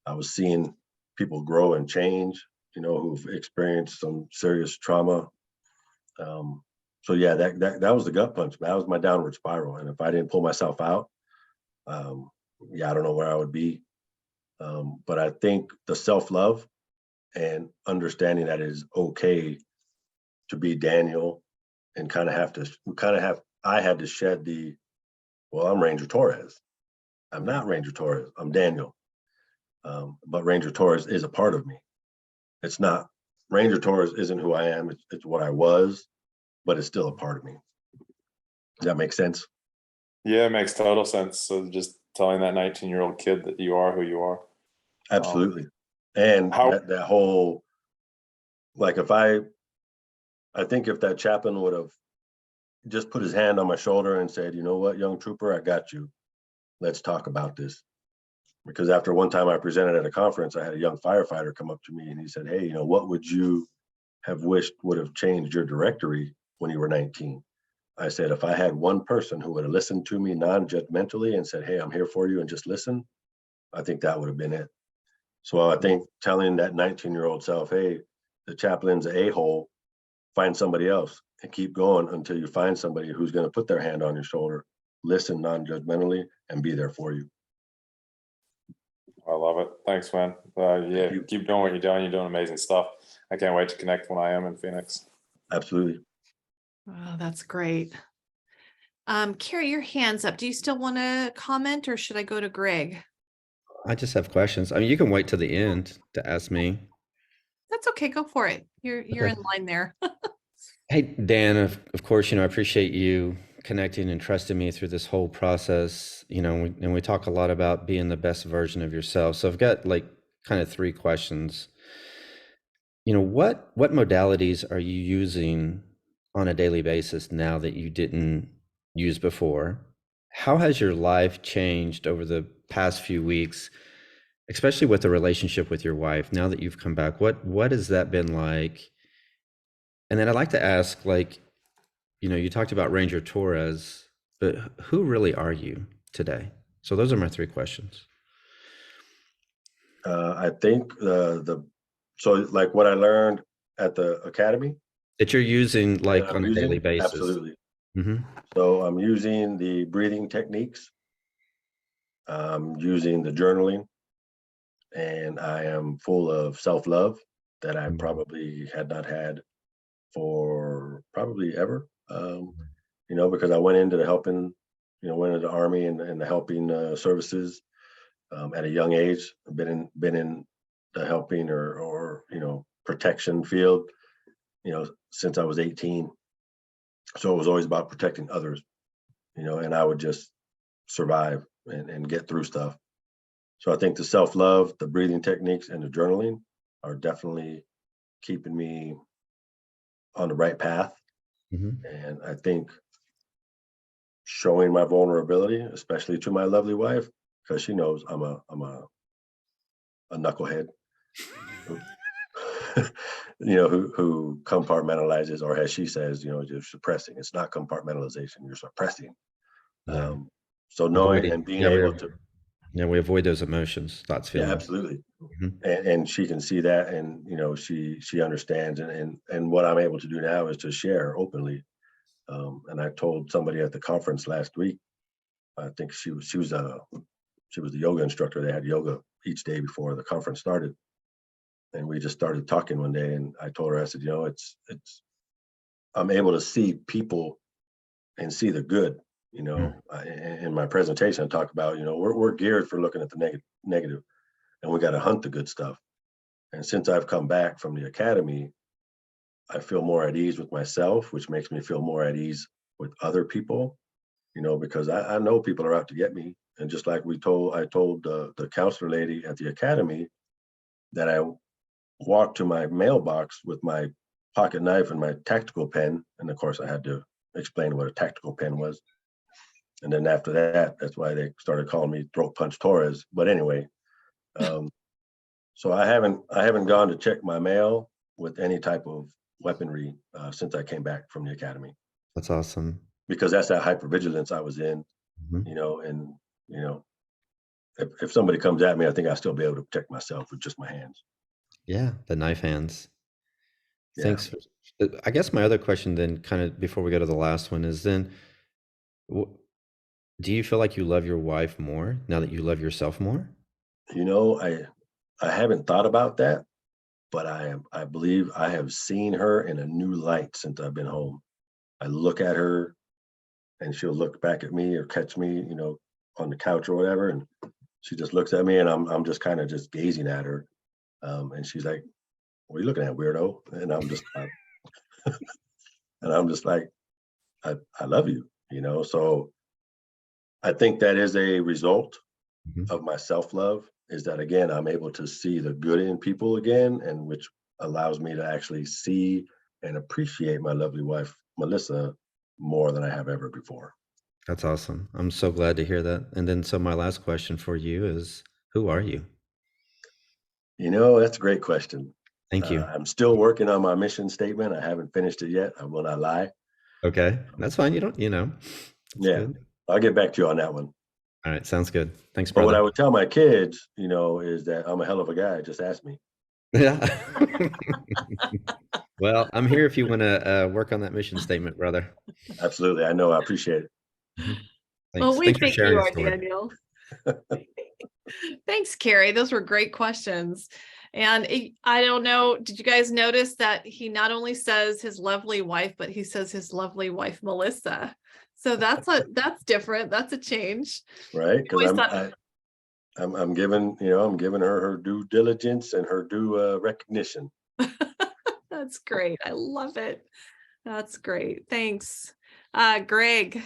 I was seeing people grow and change, who've experienced some serious trauma. So yeah, that was the gut punch, man. That was my downward spiral. And if I didn't pull myself out, I don't know where I would be. But I think the self-love and understanding that it is okay to be Daniel and I had to shed I'm Ranger Torrez. I'm not Ranger Torrez, I'm Daniel. But Ranger Torrez is a part of me. It's not, Ranger Torrez isn't who I am, it's what I was, but it's still a part of me. Does that make sense? Yeah, it makes total sense. So just telling that 19-year-old kid that you are who you are. Absolutely. And that whole, like I think if that chaplain would have just put his hand on my shoulder and said, you know what, young trooper, I got you. Let's talk about this. Because after one time I presented at a conference, I had a young firefighter come up to me and he said, hey, what would you have wished would have changed your directory when you were 19? I said, if I had one person who would have listened to me non-judgmentally and said, hey, I'm here for you and just listen, I think that would have been it. So I think telling that 19-year-old self, hey, the chaplain's an a-hole, find somebody else and keep going until you find somebody who's going to put their hand on your shoulder, listen non-judgmentally, and be there for you. I love it. Thanks, man. Yeah, keep doing what you're doing. You're doing amazing stuff. I can't wait to connect when I am in Phoenix. Absolutely. Oh, that's great. Carrie, your hand's up. Do you still want to comment or should I go to Greg? I just have questions. I mean, you can wait till the end to ask me. That's okay. Go for it. You're Okay. in line there. Hey, Dan, of course, I appreciate you connecting and trusting me through this whole process, and we talk a lot about being the best version of yourself. So I've got like kind of three questions. What modalities are you using on a daily basis now that you didn't use before? How has your life changed over the past few weeks, especially with the relationship with your wife now that you've come back? What has that been like? And then I'd like to ask, you talked about Ranger Torrez, but who really are you today? So those are my three questions. I think so like what I learned at the academy That you're using like I'm on a daily basis. absolutely. Mm-hmm. So I'm using the breathing techniques. I'm using the journaling, and I am full of self-love that I probably had not had for probably ever. Because I went into the helping, went into the Army and the helping services at a young age. I've been in the helping or protection field, since I was 18. So it was always about protecting others, and I would just survive and get through stuff. So I think the self-love, the breathing techniques, and the journaling are definitely keeping me on the right path. Mhm. And I think showing my vulnerability, especially to my lovely wife, because she knows I'm a knucklehead, who, who compartmentalizes, or as she says, you're suppressing. It's not compartmentalization, you're suppressing. Yeah. So knowing Avoiding. and being Yeah, able to, we avoid those emotions, thoughts, yeah, feelings. absolutely. Mhm. And she can see that, and she understands, and what I'm able to do now is to share openly. And I told somebody at the conference last week, I think she was the yoga instructor. They had yoga each day before the conference started, and we just started talking one day. And I told her, I said, it's I'm able to see people and see the good. In my presentation, I talk about we're geared for looking at the negative, and we got to hunt the good stuff. And since I've come back from the academy, I feel more at ease with myself, which makes me feel more at ease with other people, because I know people are out to get me. And just like I told the counselor lady at the academy that I walked to my mailbox with my pocket knife and my tactical pen. And of course, I had to explain what a tactical pen was. And then after that, that's why they started calling me Throat Punch Torrez. But anyway, so I haven't gone to check my mail with any type of weaponry since I came back from the academy, That's awesome. because that's that hypervigilance I was in, Mhm. and if somebody comes at me, I think I'll still be able to protect myself with just my hands. Yeah, the knife hands. Yeah. Thanks. I guess my other question then, kind of before we go to the last one, is then, do you feel like you love your wife more now that you love yourself more? I haven't thought about that, but I believe I have seen her in a new light since I've been home. I look at her, and she'll look back at me or catch me, on the couch or whatever, and she just looks at me, and I'm just kind of just gazing at her, and she's like, "What are you looking at, weirdo?" And I'm just like, I love you, So I think that is a result Mhm. of my self-love, is that, again, I'm able to see the good in people again, and which allows me to actually see and appreciate my lovely wife, Melissa, more than I have ever before. That's awesome. I'm so glad to hear that. And then, so my last question for you is, who are you? That's a great question. Thank you. I'm still working on my mission statement. I haven't finished it yet. I will not lie. Okay, that's fine. You don't, it's Yeah, good. I'll get back to you on that one. All right, sounds good. Thanks, But what I brother. would tell my kids, is that I'm a hell of a guy. Just ask me. Yeah. Well, I'm here if you want to work on that mission statement, brother. Absolutely. I know. I appreciate it. Mhm. Well, Thanks. we Thanks for think sharing you your are, story. Daniel. Thanks, Carrie. Those were great questions. And I don't know, did you guys notice that he not only says his lovely wife, but he says his lovely wife, Melissa. So that's different. That's a change. Right? Because Always thought- I'm giving her due diligence and her due recognition. That's great. I love it. That's great. Thanks. Greg.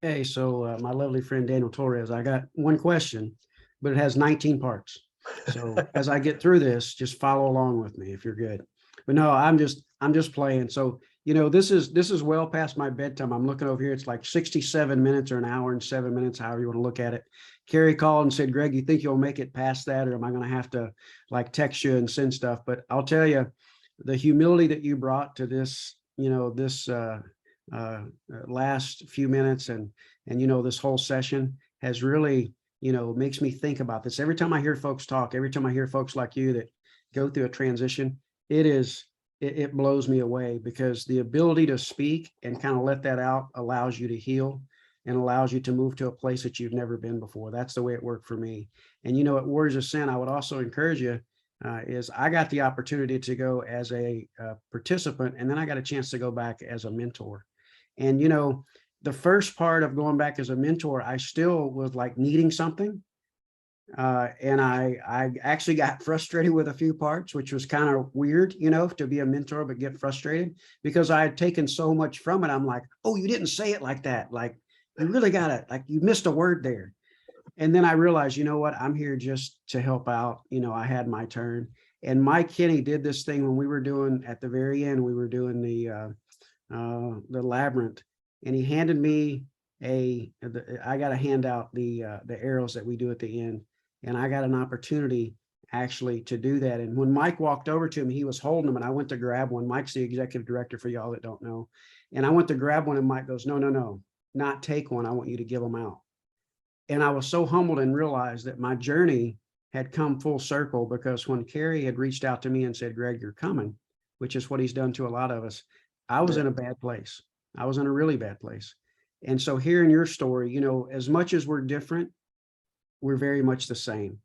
Hey, so my lovely friend Daniel Torrez, I got one question, but it has 19 parts. So as I get through this, just follow along with me if you're good. But no, I'm just playing. So, this is well past my bedtime. I'm looking over here. It's like 67 minutes or an hour and 7 minutes, however you want to look at it. Carrie called and said, Greg, you think you'll make it past that, or am I going to have to like text you and send stuff? But I'll tell you, the humility that you brought to this, last few minutes and this whole session has really makes me think about this. Every time I hear folks talk, every time I hear folks like you that go through a transition, it blows me away, because the ability to speak and kind of let that out allows you to heal and allows you to move to a place that you've never been before. That's the way it worked for me. And at Warriors Ascent, I would also encourage you, is I got the opportunity to go as a participant, and then I got a chance to go back as a mentor. And, the first part of going back as a mentor, I still was like needing something. And I actually got frustrated with a few parts, which was kind of weird, to be a mentor, but get frustrated because I had taken so much from it. I'm like, oh, you didn't say it like that. Like, you really got it. Like, you missed a word there. And then I realized, you know what, I'm here just to help out. You know, I had my turn. And Mike Kinney did this thing when we were doing, at the very end, we were doing the labyrinth, and he handed me I got to hand out the arrows that we do at the end. And I got an opportunity actually to do that. And when Mike walked over to me, he was holding them, and I went to grab one. Mike's the executive director, for y'all that don't know. And I went to grab one, and Mike goes, no, no, no, not take one. I want you to give them out. And I was so humbled and realized that my journey had come full circle, because when Carrie had reached out to me and said, Greg, you're coming, which is what he's done to a lot of us, I was in a bad place. I was in a really bad place. And so hearing your story, you know, as much as we're different, we're very much the same.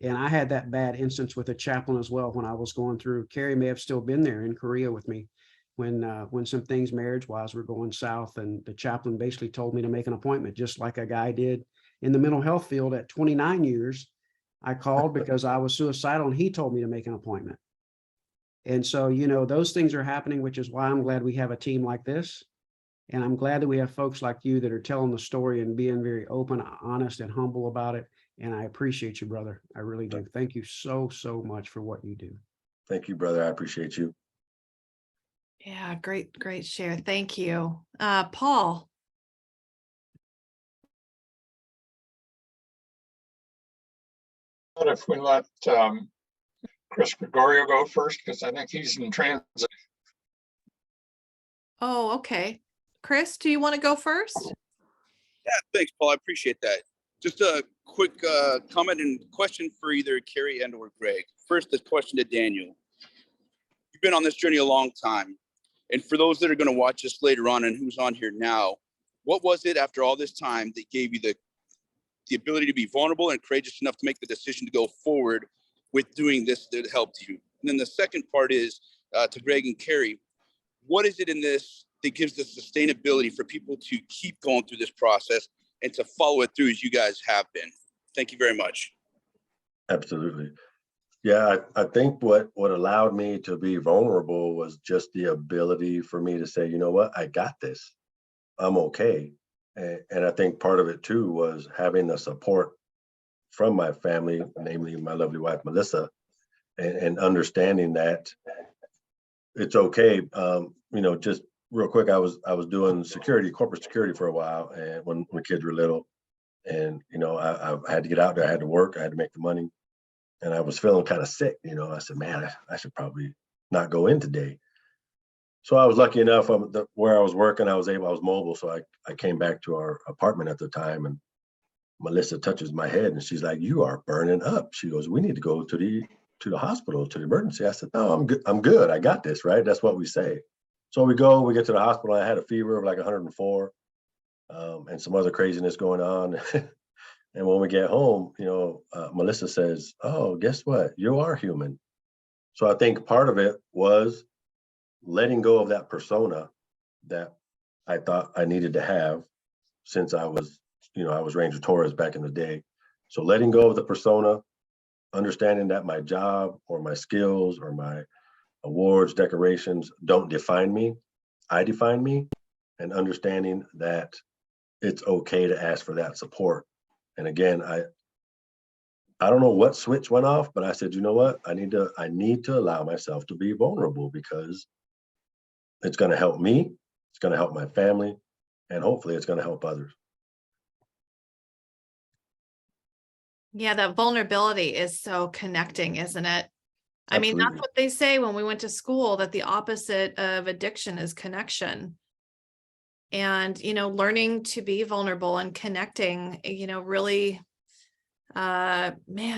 And I had that bad instance with a chaplain as well when I was going through. Carrie may have still been there in Korea with me when some things marriage-wise were going south, and the chaplain basically told me to make an appointment, just like a guy did in the mental health field at 29 years. I called because I was suicidal, and he told me to make an appointment. And so, you know, those things are happening, which is why I'm glad we have a team like this. And I'm glad that we have folks like you that are telling the story and being very open, honest, and humble about it. And I appreciate you, brother. I really do. Thank you so, so much for what you do. Thank you, brother. I appreciate you. Yeah, great share. Thank you. Paul. But if we let Chris Gregorio go first, because I think he's in transit. Oh, okay. Chris, do you want to go first? Yeah, thanks, Paul. I appreciate that. Just a quick comment and question for either Carrie and or Greg. First, the question to Daniel. You've been on this journey a long time. And for those that are going to watch this later on and who's on here now, what was it after all this time that gave you the ability to be vulnerable and courageous enough to make the decision to go forward with doing this that helped you? And then the second part is to Greg and Carrie, what is it in this that gives the sustainability for people to keep going through this process and to follow it through as you guys have been? Thank you very much. Absolutely. Yeah, I think what allowed me to be vulnerable was just the ability for me to say, you know what, I got this. I'm okay. And I think part of it too was having the support from my family, namely my lovely wife, Melissa, and understanding that it's okay. You know, just real quick, I was doing security, corporate security for a while, and when kids were little, and you know, I had to get out there, I had to work, I had to make the money, and I was feeling kind of sick. You know, I said, man, I should probably not go in today. So I was lucky enough where I was working, I was mobile, so I came back to our apartment at the time, and Melissa touches my head, and she's like, "You are burning up." She goes, "We need to go to the hospital, to the emergency." I said, "No, I'm good. I'm good. I got this." Right? That's what we say. So we get to the hospital. I had a fever of like 104, and some other craziness going on. And when we get home, you know, Melissa says, "Oh, guess what? You are human." So I think part of it was letting go of that persona that I thought I needed to have since I was Ranger Torrez back in the day. So letting go of the persona, understanding that my job or my skills or my awards, decorations don't define me, I define me, and understanding that it's okay to ask for that support. And again, I don't know what switch went off, but I said, you know what? I need to allow myself to be vulnerable, because it's going to help me, it's going to help my family, and hopefully it's going to help others. Yeah, that vulnerability is so connecting, isn't it? I mean, that's Absolutely. what they say when we went to school, that the opposite of addiction is connection. And, you know, learning to be vulnerable and connecting, you know, really, man,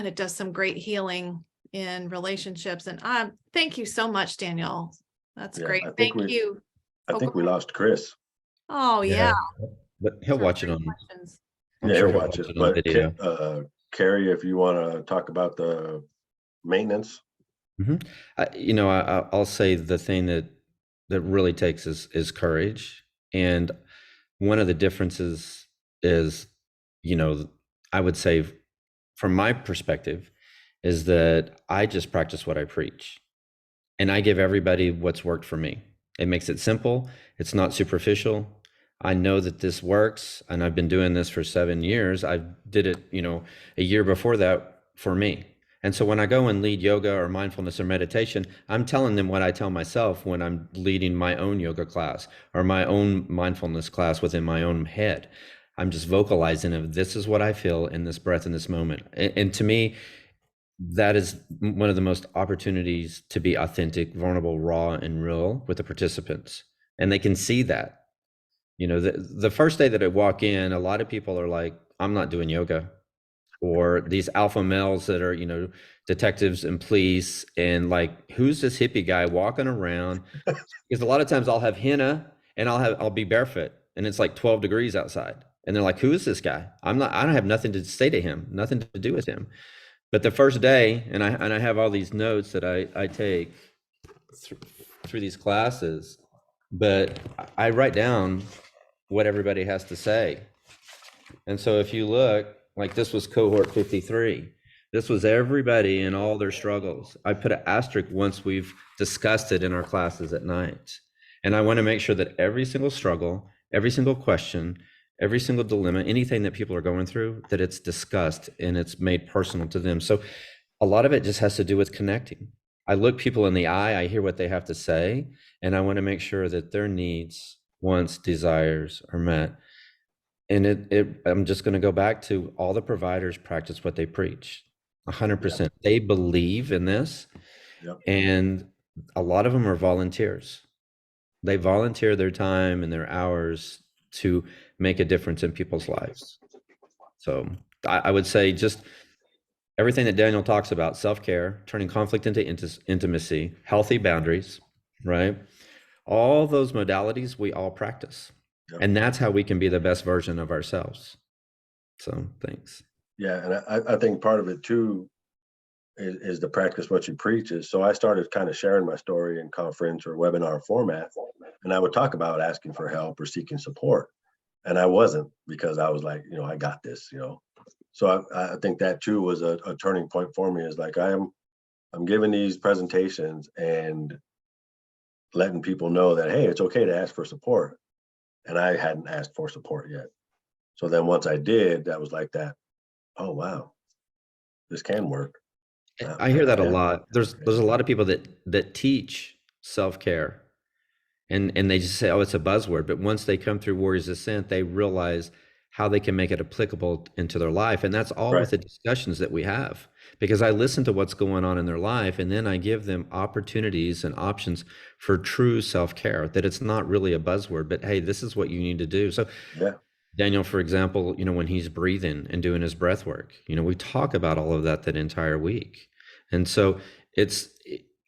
it does some great healing in relationships. And thank you so much, Daniel. That's Yeah, great. I think Thank you. I think we lost Chris. Oh, yeah. But he'll Those are watch it great on. questions. I'm Yeah, sure he'll watch it. on But video. Carrie, if you want to talk about the maintenance. You know, I'll say the thing that really takes is courage. And one of the differences is, you know, I would say from my perspective is that I just practice what I preach, and I give everybody what's worked for me. It makes it simple. It's not superficial. I know that this works, and I've been doing this for 7 years. I did it, a year before that for me. And so when I go and lead yoga or mindfulness or meditation, I'm telling them what I tell myself when I'm leading my own yoga class or my own mindfulness class within my own head. I'm just vocalizing of this is what I feel in this breath in this moment. And to me, that is one of the most opportunities to be authentic, vulnerable, raw, and real with the participants. And they can see that. The first day that I walk in, a lot of people are like, I'm not doing yoga. Or these alpha males that are, detectives and police, and like, who's this hippie guy walking around? Because a lot of times I'll have henna and I'll be barefoot and it's like 12 degrees outside. And they're like, who is this guy? I don't have nothing to say to him, nothing to do with him. But the first day, and I have all these notes that I take through these classes, but I write down what everybody has to say. And so if you look, like this was cohort 53. This was everybody and all their struggles. I put an asterisk once we've discussed it in our classes at night. And I want to make sure that every single struggle, every single question, every single dilemma, anything that people are going through, that it's discussed and it's made personal to them. So a lot of it just has to do with connecting. I look people in the eye, I hear what they have to say, and I want to make sure that their needs, wants, desires are met. And I'm just going to go back to all the providers practice what they preach. 100%. Yep. They believe in this. Yep. And a lot of them are volunteers. They volunteer their time and their hours to make a difference in people's lives. So I would say just everything that Daniel talks about, self-care, turning conflict into intimacy, healthy boundaries, right? All those modalities we all practice. Yep. And that's how we can be the best version of ourselves. So thanks. Yeah, and I think part of it too is the practice what you preach is. So I started kind of sharing my story in conference or webinar format, and I would talk about asking for help or seeking support. And I wasn't, because I was like, I got this, So I think that too was a turning point for me, is like I'm giving these presentations and letting people know that, hey, it's okay to ask for support. And I hadn't asked for support yet. So then once I did, that was like that, oh, wow, this can work. I hear that a lot. There's a lot of people that teach self-care and they just say, oh, it's a buzzword. But once they come through Warriors Ascent, they realize how they can make it applicable into their life. And that's all with the discussions that we have, because I listen to what's going on in their life, and then I give them opportunities and options for true self-care, that it's not really a buzzword, but hey, this is what you need to do. So Daniel, for example, when he's breathing and doing his breath work, we talk about all of that entire week. And so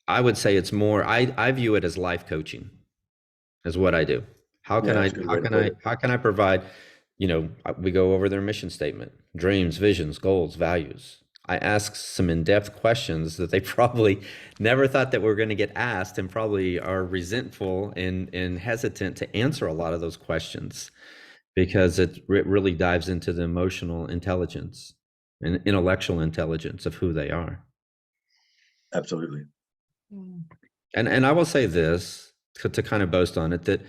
I would say it's more, I view it as life coaching is what I do. How can I provide, we go over their mission statement, dreams, visions, goals, values. I ask some in-depth questions that they probably never thought that we're going to get asked, and probably are resentful and hesitant to answer a lot of those questions, because it really dives into the emotional intelligence and intellectual intelligence of who they are. Absolutely. And I will say this to kind of boast on it, that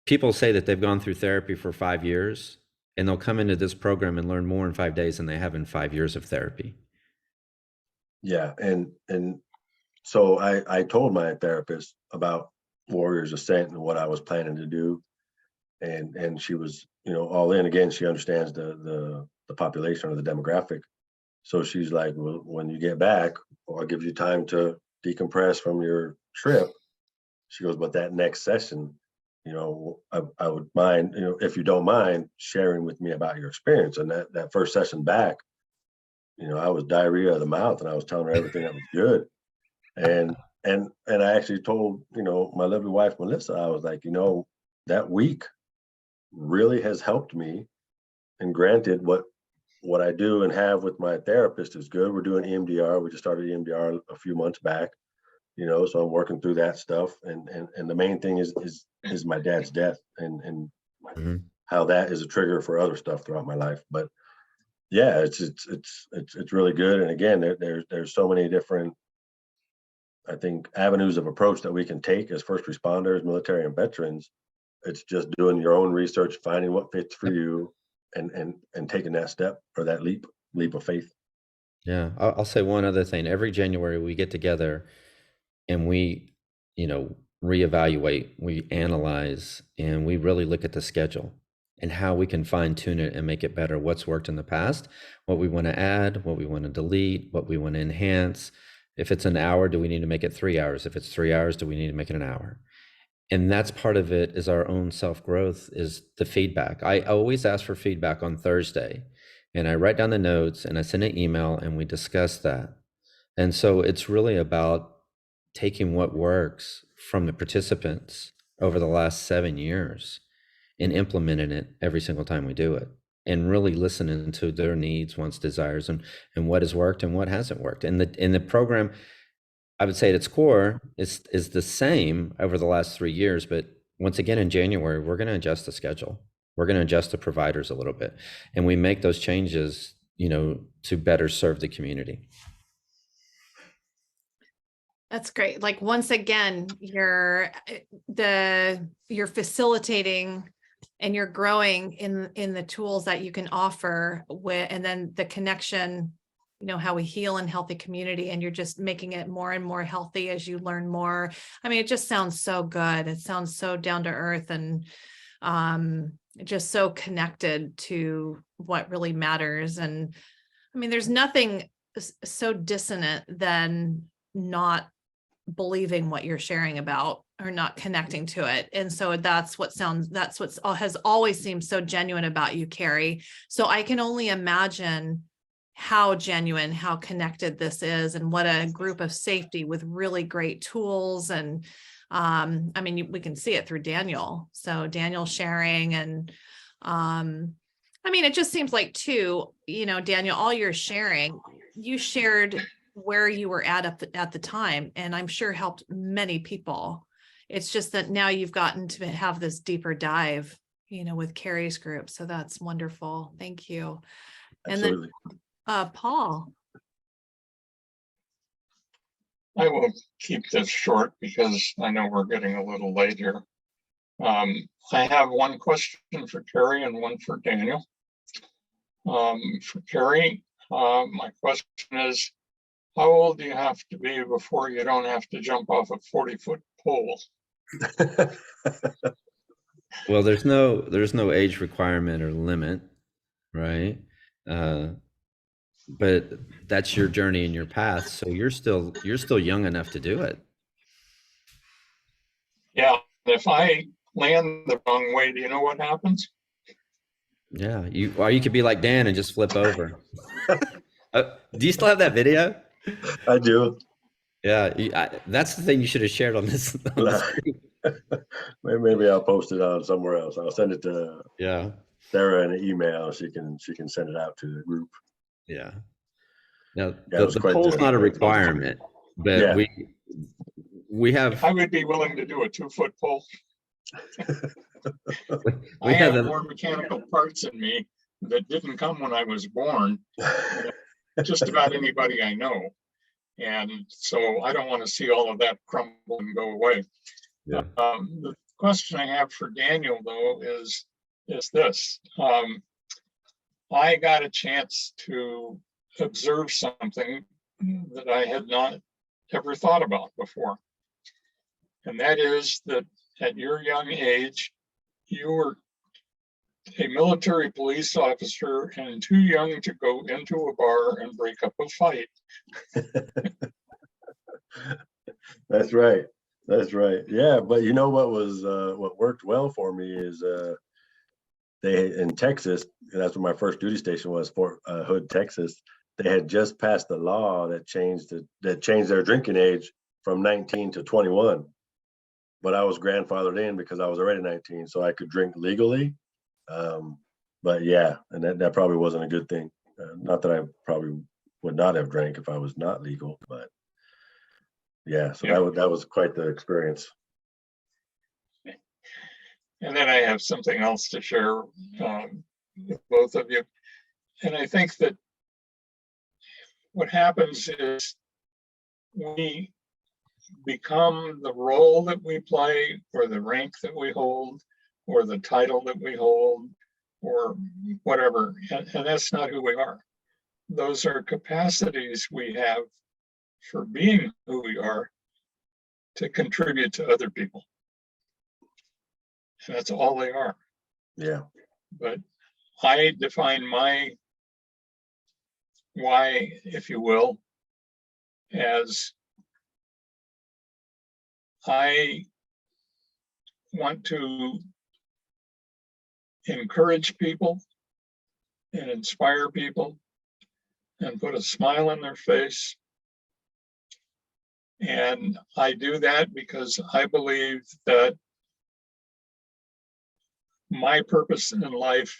people say that they've gone through therapy for 5 years, and they'll come into this program and learn more in 5 days than they have in 5 years of therapy. Yeah. And so I told my therapist about Warriors Ascent and what I was planning to do. And she was, all in. Again, she understands the population or the demographic. So she's like, well, when you get back, I'll give you time to decompress from your trip. She goes, but that next session, I would mind, if you don't mind sharing with me about your experience. And that first session back, I was diarrhea of the mouth, and I was telling her everything that was good. And I actually told, my lovely wife, Melissa, I was like, that week really has helped me. And granted, what I do and have with my therapist is good. We're doing EMDR. We just started EMDR a few months back, so I'm working through that stuff. And the main thing is my dad's death and how that is a trigger for other stuff throughout my life. But yeah, it's really good. And again, there's so many different, I think, avenues of approach that we can take as first responders, military, and veterans, It's just doing your own research, finding what fits for you, and taking that step or that leap of faith. Yeah, I'll say one other thing. Every January we get together and we, reevaluate, we analyze, and we really look at the schedule and how we can fine tune it and make it better. What's worked in the past, what we want to add, what we want to delete, what we want to enhance. If it's an hour, do we need to make it 3 hours? If it's 3 hours, do we need to make it an hour? And that's part of it, is our own self-growth, is the feedback. I always ask for feedback on Thursday, and I write down the notes and I send an email and we discuss that. And so it's really about taking what works from the participants over the last 7 years and implementing it every single time we do it, and really listening to their needs, wants, desires, and what has worked and what hasn't worked. And the program, I would say at its core, is the same over the last 3 years. But once again, in January, we're going to adjust the schedule. We're going to adjust the providers a little bit, and we make those changes, to better serve the community. That's great. Like, once again, you're facilitating and you're growing in the tools that you can offer with, and then the connection, how we heal in healthy community, and you're just making it more and more healthy as you learn more. I mean, it just sounds so good. It sounds so down to earth and just so connected to what really matters. And I mean, there's nothing so dissonant than not believing what you're sharing about or not connecting to it. And so that's what has always seemed so genuine about you, Carrie. So I can only imagine how genuine, how connected this is, and what a group of safety with really great tools. And I mean, we can see it through Daniel. So Daniel sharing, and I mean, it just seems like too, Daniel, all you're sharing, you shared where you were at the time, and I'm sure helped many people. It's just that now you've gotten to have this deeper dive, with Carrie's group. So that's wonderful. Thank you. Absolutely. And then Paul. I will keep this short because I know we're getting a little late here. I have one question for Carrie and one for Daniel. For Carrie, my question is, how old do you have to be before you don't have to jump off a 40-foot pole? Well, there's no age requirement or limit, right? But that's your journey and your path. So you're still young enough to do it. Yeah, if I land the wrong way, do you know what happens? Yeah, or you could be like Dan and just flip over. Do you still have that video? I do. Yeah, that's the thing you should have shared on this. Maybe I'll post it on somewhere else. I'll send it to Sarah in an email. She can send it out to the group. Yeah. Now the poll's not a requirement, but we have. I would be willing to do a 2-foot pole. I have more mechanical parts in me that didn't come when I was born. Just about anybody I know. And so I don't want to see all of that crumble and go away. Yeah. The question I have for Daniel, though, is this. I got a chance to observe something that I had not ever thought about before. And that is that at your young age, you were a military police officer and too young to go into a bar and break up a fight. That's right. Yeah, but what worked well for me is they in Texas, and that's where my first duty station was, Fort Hood, Texas. They had just passed a law that changed their drinking age from 19 to 21. But I was grandfathered in because I was already 19, so I could drink legally. But yeah, and that probably wasn't a good thing. Not that I probably would not have drank if I was not legal, but yeah, so that was quite the experience. And then I have something else to share with both of you. And I think that what happens is we become the role that we play or the rank that we hold or the title that we hold or whatever. And that's not who we are. Those are capacities we have for being who we are to contribute to other people. And that's all they are. Yeah. But I define my why, if you will, as I want to encourage people and inspire people and put a smile on their face. And I do that because I believe that my purpose in life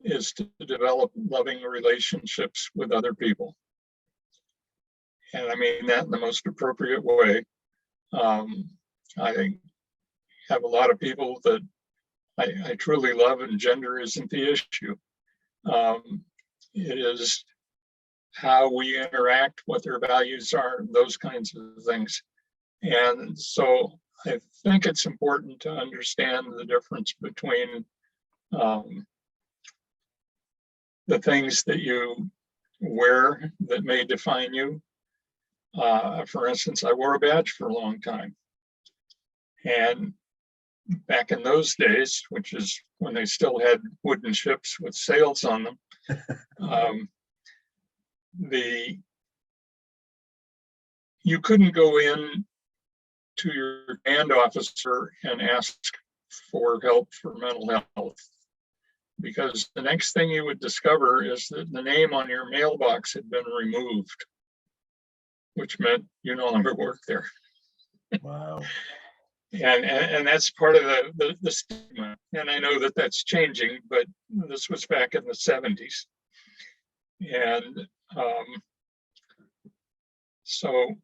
is to develop loving relationships with other people. And I mean that in the most appropriate way. I have a lot of people that I truly love, and gender isn't the issue. It is how we interact, what their values are, those kinds of things. And so I think it's important to understand the difference between the things that you wear that may define you. For instance, I wore a badge for a long time. And back in those days, which is when they still had wooden ships with sails on them, you couldn't go in to your command officer and ask for help for mental health, because the next thing you would discover is that the name on your mailbox had been removed, which meant you no longer worked there. Wow. And that's part of the stigma. And I know that that's changing, but this was back in the 70s. And so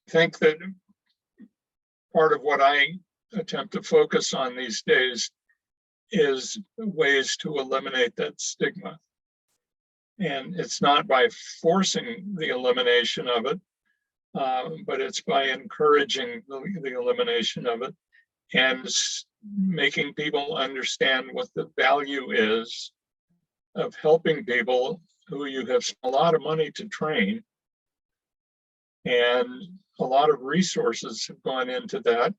I think that part of what I attempt to focus on these days is ways to eliminate that stigma. And it's not by forcing the elimination of it, but it's by encouraging the elimination of it and making people understand what the value is of helping people who you have spent a lot of money to train. And a lot of resources have gone into that.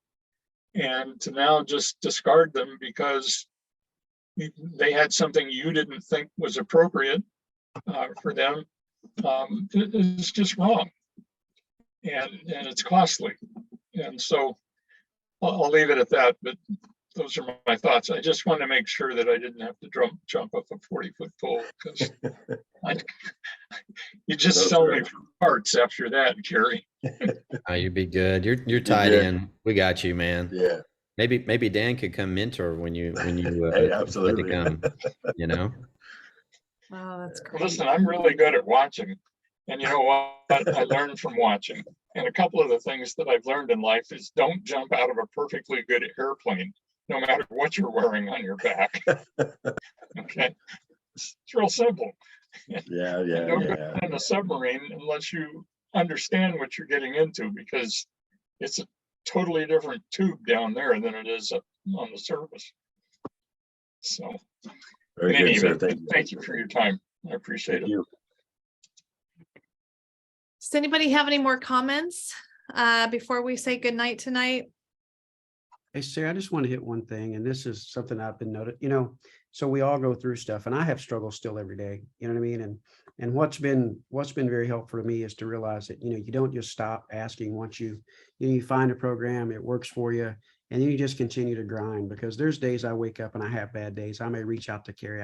And to now just discard them because they had something you didn't think was appropriate for them is just wrong. And it's costly. And so I'll leave it at that, but those are my thoughts. I just want to make sure that I didn't have to jump off a 40-foot pole, because you just No, sell sir. me for parts after that, Kerry. Oh, you'd be good. You're tied good. in. We got you, man. Yeah. Maybe Dan could come mentor when you Hey, decide absolutely. to come. You know. Oh, that's great. Listen, I'm really good at watching. And you know what? I learned from watching. And a couple of the things that I've learned in life is don't jump out of a perfectly good airplane, no matter what you're wearing on your back. Okay. It's real simple. Yeah, And yeah, don't yeah. go in a submarine unless you understand what you're getting into, because it's a totally different tube down there than it is up on the surface. So, Very in any good, sir. event, Thank you. thank you for your time. I appreciate Thank it. you. Does anybody have any more comments before we say goodnight tonight? Hey, Sarah, I just want to hit one thing, and this is something I've been noticing, so we all go through stuff, and I have struggles still every day, you know what I mean? And what's been very helpful to me is to realize that, you don't just stop asking once you find a program, it works for you, and then you just continue to grind, because there's days I wake up and I have bad days. I may reach out to Carrie.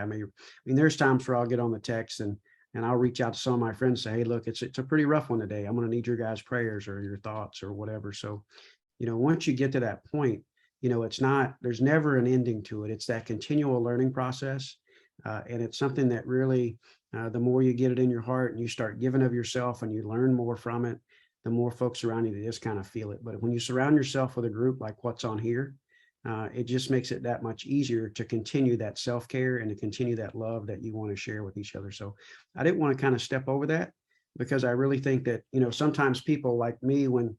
There's times where I'll get on the text and I'll reach out to some of my friends and say, hey, look, it's a pretty rough one today. I'm going to need your guys' prayers or your thoughts or whatever. So, once you get to that point, there's never an ending to it. It's that continual learning process. And it's something that really, the more you get it in your heart and you start giving of yourself and you learn more from it, the more folks around you, they just kind of feel it. But when you surround yourself with a group like what's on here, it just makes it that much easier to continue that self-care and to continue that love that you want to share with each other. So I didn't want to kind of step over that, because I really think that, sometimes people like me, when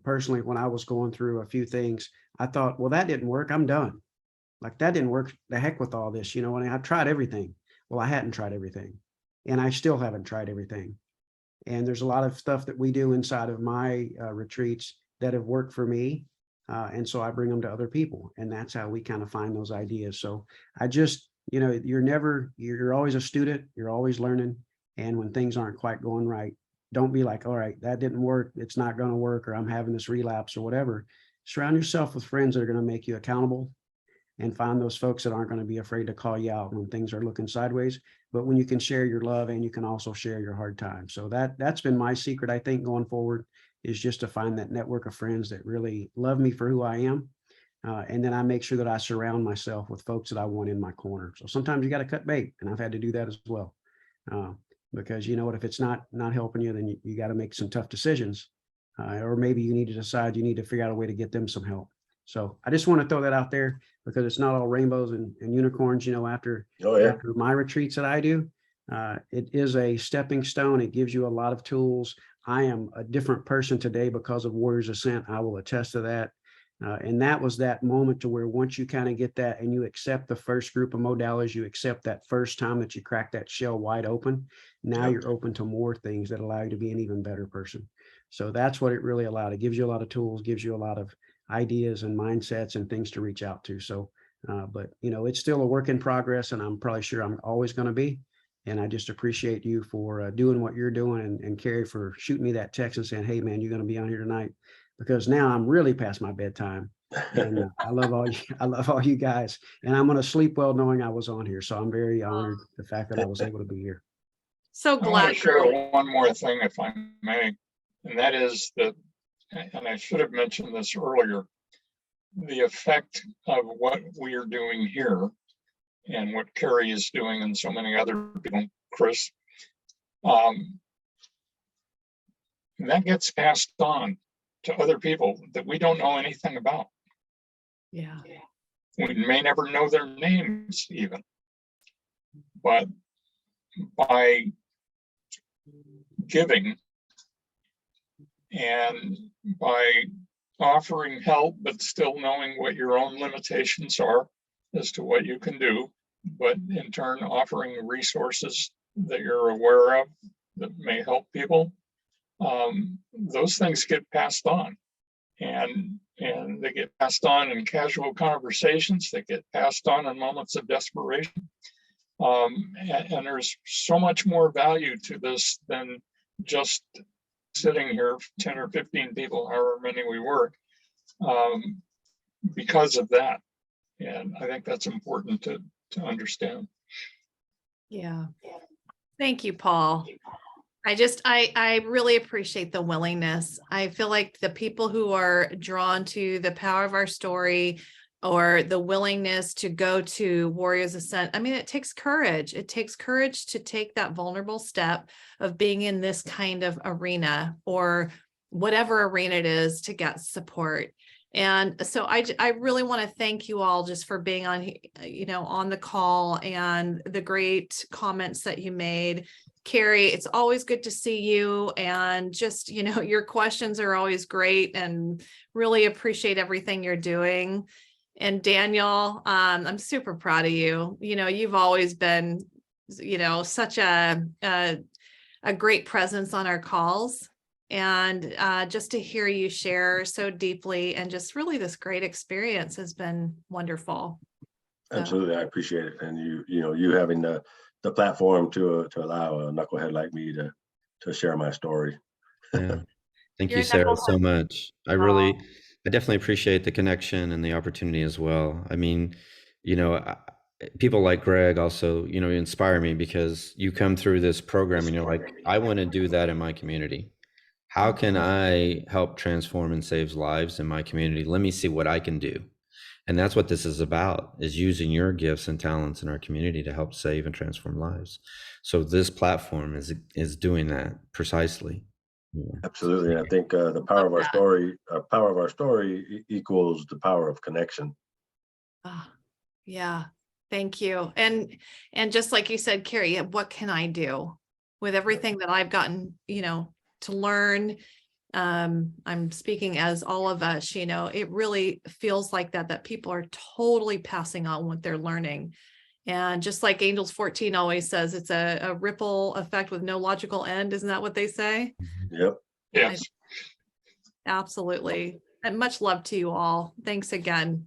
personally, when I was going through a few things, I thought, well, that didn't work. I'm done. Like that didn't work. The heck with all this, you know, and I've tried everything. Well, I hadn't tried everything, and I still haven't tried everything. And there's a lot of stuff that we do inside of my retreats that have worked for me. And so I bring them to other people, and that's how we kind of find those ideas. So I just, you know, you're always a student, you're always learning. And when things aren't quite going right, don't be like, all right, that didn't work, it's not going to work, or I'm having this relapse or whatever. Surround yourself with friends that are going to make you accountable, and find those folks that aren't going to be afraid to call you out when things are looking sideways, but when you can share your love and you can also share your hard times. So that's been my secret, I think, going forward, is just to find that network of friends that really love me for who I am. And then I make sure that I surround myself with folks that I want in my corner. So sometimes you got to cut bait, and I've had to do that as well. Because you know what, if it's not helping you, then you got to make some tough decisions. Or maybe you need to decide you need to figure out a way to get them some help. So I just want to throw that out there, because it's not all rainbows and unicorns, you know, after my retreats that I do. It is a stepping stone. It gives you a lot of tools. I am a different person today because of Warriors Ascent. I will attest to that. And that was that moment to where once you kind of get that and you accept the first group of modalities, you accept that first time that you crack that shell wide open, now you're open to more things that allow you to be an even better person. So that's what it really allowed. It gives you a lot of tools, gives you a lot of ideas and mindsets and things to reach out to. So, but you know, it's still a work in progress, and I'm probably sure I'm always going to be. And I just appreciate you for doing what you're doing, and Carrie for shooting me that text and saying, hey man, you're going to be on here tonight, because now I'm really past my bedtime. And I love all you guys, and I'm going to sleep well knowing I was on here. So I'm very honored the fact that I was able to be here. So I want glad. to share one more thing, if I may, and that is that, and I should have mentioned this earlier, the effect of what we are doing here and what Carrie is doing and so many other people, Chris, that gets passed on to other people that we don't know anything about. Yeah. We may never know their names even, but by giving and by offering help, but still knowing what your own limitations are as to what you can do, but in turn offering resources that you're aware of that may help people, those things get passed on, and they get passed on in casual conversations, they get passed on in moments of desperation. And there's so much more value to this than just sitting here, 10 or 15 people, however many we were, because of that. And I think that's important to understand. Yeah. Thank you, Paul. I really appreciate the willingness. I feel like the people who are drawn to the power of our story, or the willingness to go to Warriors Ascent, I mean, it takes courage. It takes courage to take that vulnerable step of being in this kind of arena, or whatever arena it is, to get support. And so I really want to thank you all just for being on, you know, on the call, and the great comments that you made. Carrie, it's always good to see you, and just, you know, your questions are always great, and really appreciate everything you're doing. And Daniel, I'm super proud of you. You know, you've always been, you know, such a great presence on our calls, and just to hear you share so deeply, and just really this great experience has been wonderful. Absolutely, I appreciate it, and you having the platform to allow a knucklehead like me to share my story. Yeah. Thank You're you, a Sarah, knucklehead. so much. I definitely appreciate the connection and the opportunity as well. I mean, you know, people like Greg also, you know, inspire me, because you come through this program and you're like, I want to do that in my community. How can I help transform and save lives in my community? Let me see what I can do. And that's what this is about, is using your gifts and talents in our community to help save and transform lives. So this platform is doing that precisely. Yeah. Absolutely, and I think the power of our story equals the power of connection. Yeah, thank you. And just like you said, Carrie, what can I do with everything that I've gotten, you know, to learn I'm speaking as all of us, you know, it really feels like that people are totally passing on what they're learning. And just like Angels 14 always says, it's a ripple effect with no logical end. Isn't that what they say? Yep. Yes. Absolutely. And much love to you all. Thanks again.